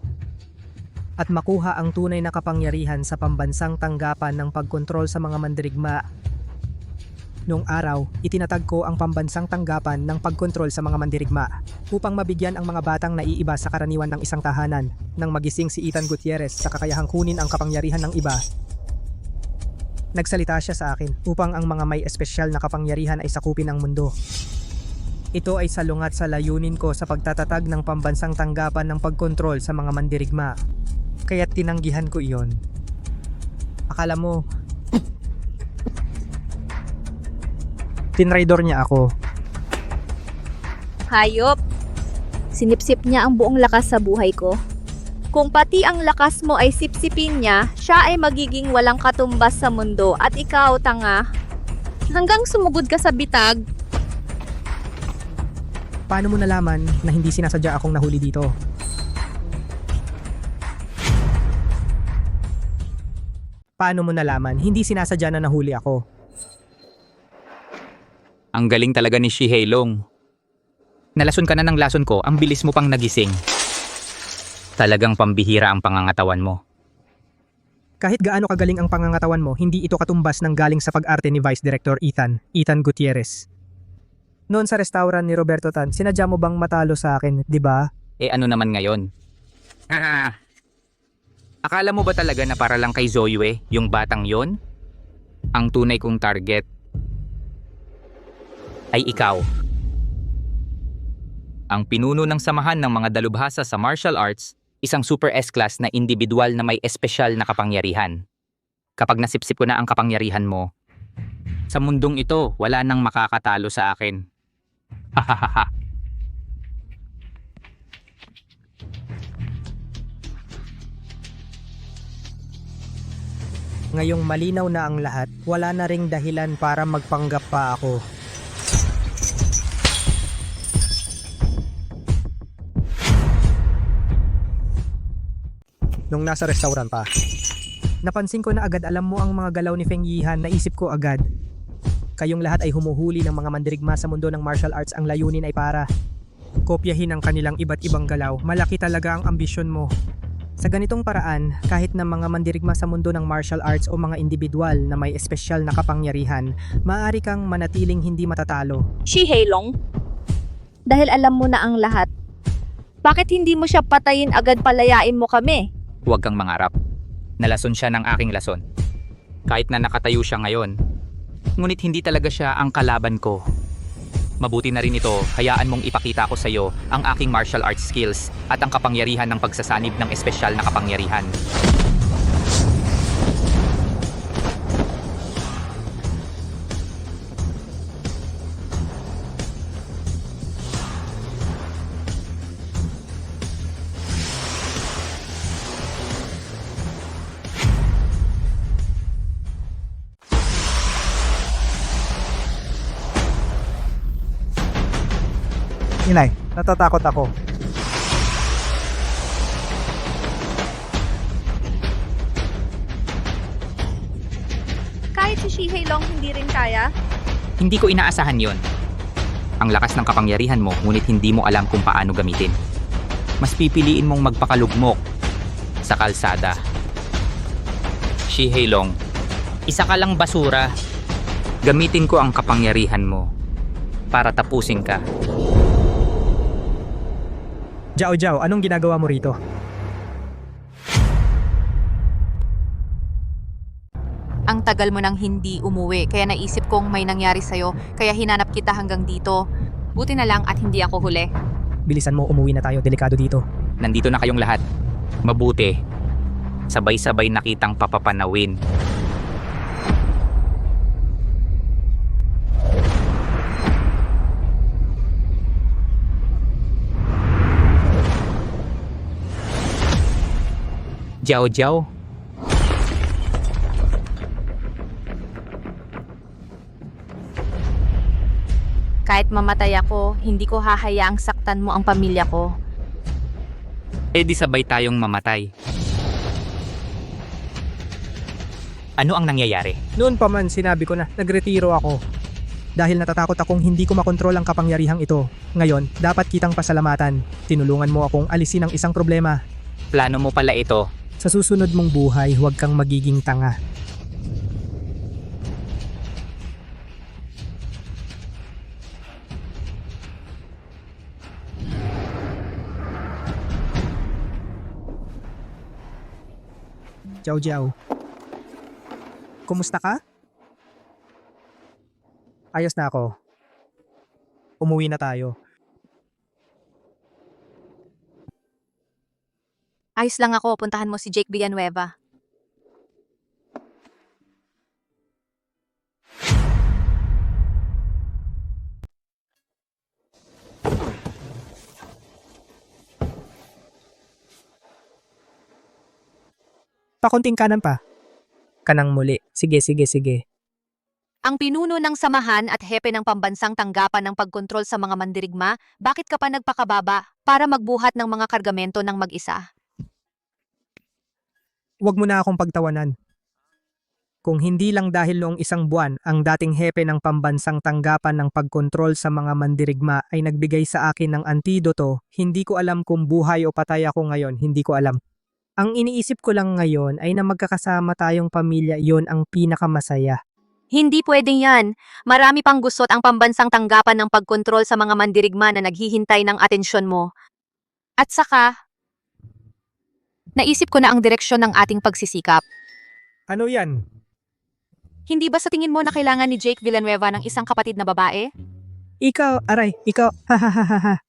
at makuha ang tunay na kapangyarihan sa pambansang tanggapan ng pagkontrol sa mga mandirigma. Noong araw, itinatag ko ang pambansang tanggapan ng pagkontrol sa mga mandirigma upang mabigyan ang mga batang naiiba sa karaniwan ng isang tahanan. Nang magising si Ethan Gutierrez sa kakayahang kunin ang kapangyarihan ng iba, nagsalita siya sa akin upang ang mga may espesyal na kapangyarihan ay sakupin ang mundo. Ito ay salungat sa layunin ko sa pagtatatag ng pambansang tanggapan ng pagkontrol sa mga mandirigma. Kaya't tinanggihan ko iyon. Akala mo, tinraidor niya ako. Hayop! Sinipsip niya ang buong lakas sa buhay ko. Kung pati ang lakas mo ay sipsipin niya, siya ay magiging walang katumbas sa mundo at ikaw, tanga. Hanggang sumugod ka sa bitag. Paano mo nalaman na hindi sinasadya akong nahuli dito? Paano mo nalaman hindi sinasadya na nahuli ako? Ang galing talaga ni Shi Hailong. Nalason ka na ng lason ko, ang bilis mo pang nagising. Talagang pambihira ang pangangatawan mo. Kahit gaano kagaling ang pangangatawan mo, hindi ito katumbas ng galing sa pag-arte ni Vice Director Ethan Gutierrez. Noon sa restaurant ni Roberto Tan, sinadya mo bang matalo sa akin, di ba? Eh ano naman ngayon? Akala mo ba talaga na para lang kay Zoe, yung batang yon? Ang tunay kong target ay ikaw. Ang pinuno ng samahan ng mga dalubhasa sa martial arts, isang super S-class na individual na may espesyal na kapangyarihan. Kapag nasipsip ko na ang kapangyarihan mo, sa mundong ito, wala nang makakatalo sa akin. Hahaha. Ngayong malinaw na ang lahat, wala na ring dahilan para magpanggap pa ako. Nung nasa restaurant pa, napansin ko na agad alam mo ang mga galaw ni Feng Yihan. Naisip ko agad, kayong lahat ay humuhuli ng mga mandirigma sa mundo ng martial arts. Ang layunin ay para kopyahin ang kanilang iba't ibang galaw. Malaki talaga ang ambisyon mo. Sa ganitong paraan, kahit na mga mandirigma sa mundo ng martial arts o mga individual na may espesyal na kapangyarihan, maaari kang manatiling hindi matatalo. Shi Hailong, dahil alam mo na ang lahat, bakit hindi mo siya patayin agad, palayain mo kami? Huwag kang mangarap. Nalason siya ng aking lason. Kahit na nakatayo siya ngayon, ngunit hindi talaga siya ang kalaban ko. Mabuti na rin ito, hayaan mong ipakita ko sa iyo ang aking martial arts skills at ang kapangyarihan ng pagsasanib ng espesyal na kapangyarihan. Inay, natatakot ako. Kahit si Shi Hailong hindi rin kaya? Hindi ko inaasahan yon. Ang lakas ng kapangyarihan mo, ngunit hindi mo alam kung paano gamitin. Mas pipiliin mong magpakalugmok sa kalsada. Shi Hailong, isa ka lang basura. Gamitin ko ang kapangyarihan mo para tapusin ka. Jiao, anong ginagawa mo rito? Ang tagal mo nang hindi umuwi, kaya naisip kong may nangyari sa'yo, kaya hinanap kita hanggang dito. Buti na lang at hindi ako huli. Bilisan mo, umuwi na tayo, delikado dito. Nandito na kayong lahat. Mabuti. Sabay-sabay nakitang papapanawin. Jiao, Kahit mamatay ako, hindi ko hahayaang saktan mo ang pamilya ko. Eh di sabay tayong mamatay. Ano ang nangyayari? Noon pa man sinabi ko na nagretiro ako. Dahil natatakot akong hindi ko makontrol ang kapangyarihang ito. Ngayon, dapat kitang pasalamatan. Tinulungan mo akong alisin ang isang problema. Plano mo pala ito. Sa susunod mong buhay, huwag kang magiging tanga. Ciao, Jiao. Kumusta ka? Ayos na ako. Umuwi na tayo. Ayos lang ako, puntahan mo si Jake Villanueva. Pakunting kanan pa. Kanang muli. Sige. Ang pinuno ng samahan at hepe ng pambansang tanggapan ng pagkontrol sa mga mandirigma, bakit ka pa nagpakababa para magbuhat ng mga kargamento ng mag-isa? Huwag mo na akong pagtawanan. Kung hindi lang dahil noong isang buwan, ang dating hepe ng pambansang tanggapan ng pagkontrol sa mga mandirigma ay nagbigay sa akin ng antidoto, hindi ko alam kung buhay o patay ako ngayon, hindi ko alam. Ang iniisip ko lang ngayon ay na magkakasama tayong pamilya, yon ang pinakamasaya. Hindi pwedeng yan. Marami pang gusot ang pambansang tanggapan ng pagkontrol sa mga mandirigma na naghihintay ng atensyon mo. At saka, naisip ko na ang direksyon ng ating pagsisikap. Ano yan? Hindi ba sa tingin mo na kailangan ni Jake Villanueva ng isang kapatid na babae? Ikaw, hahaha.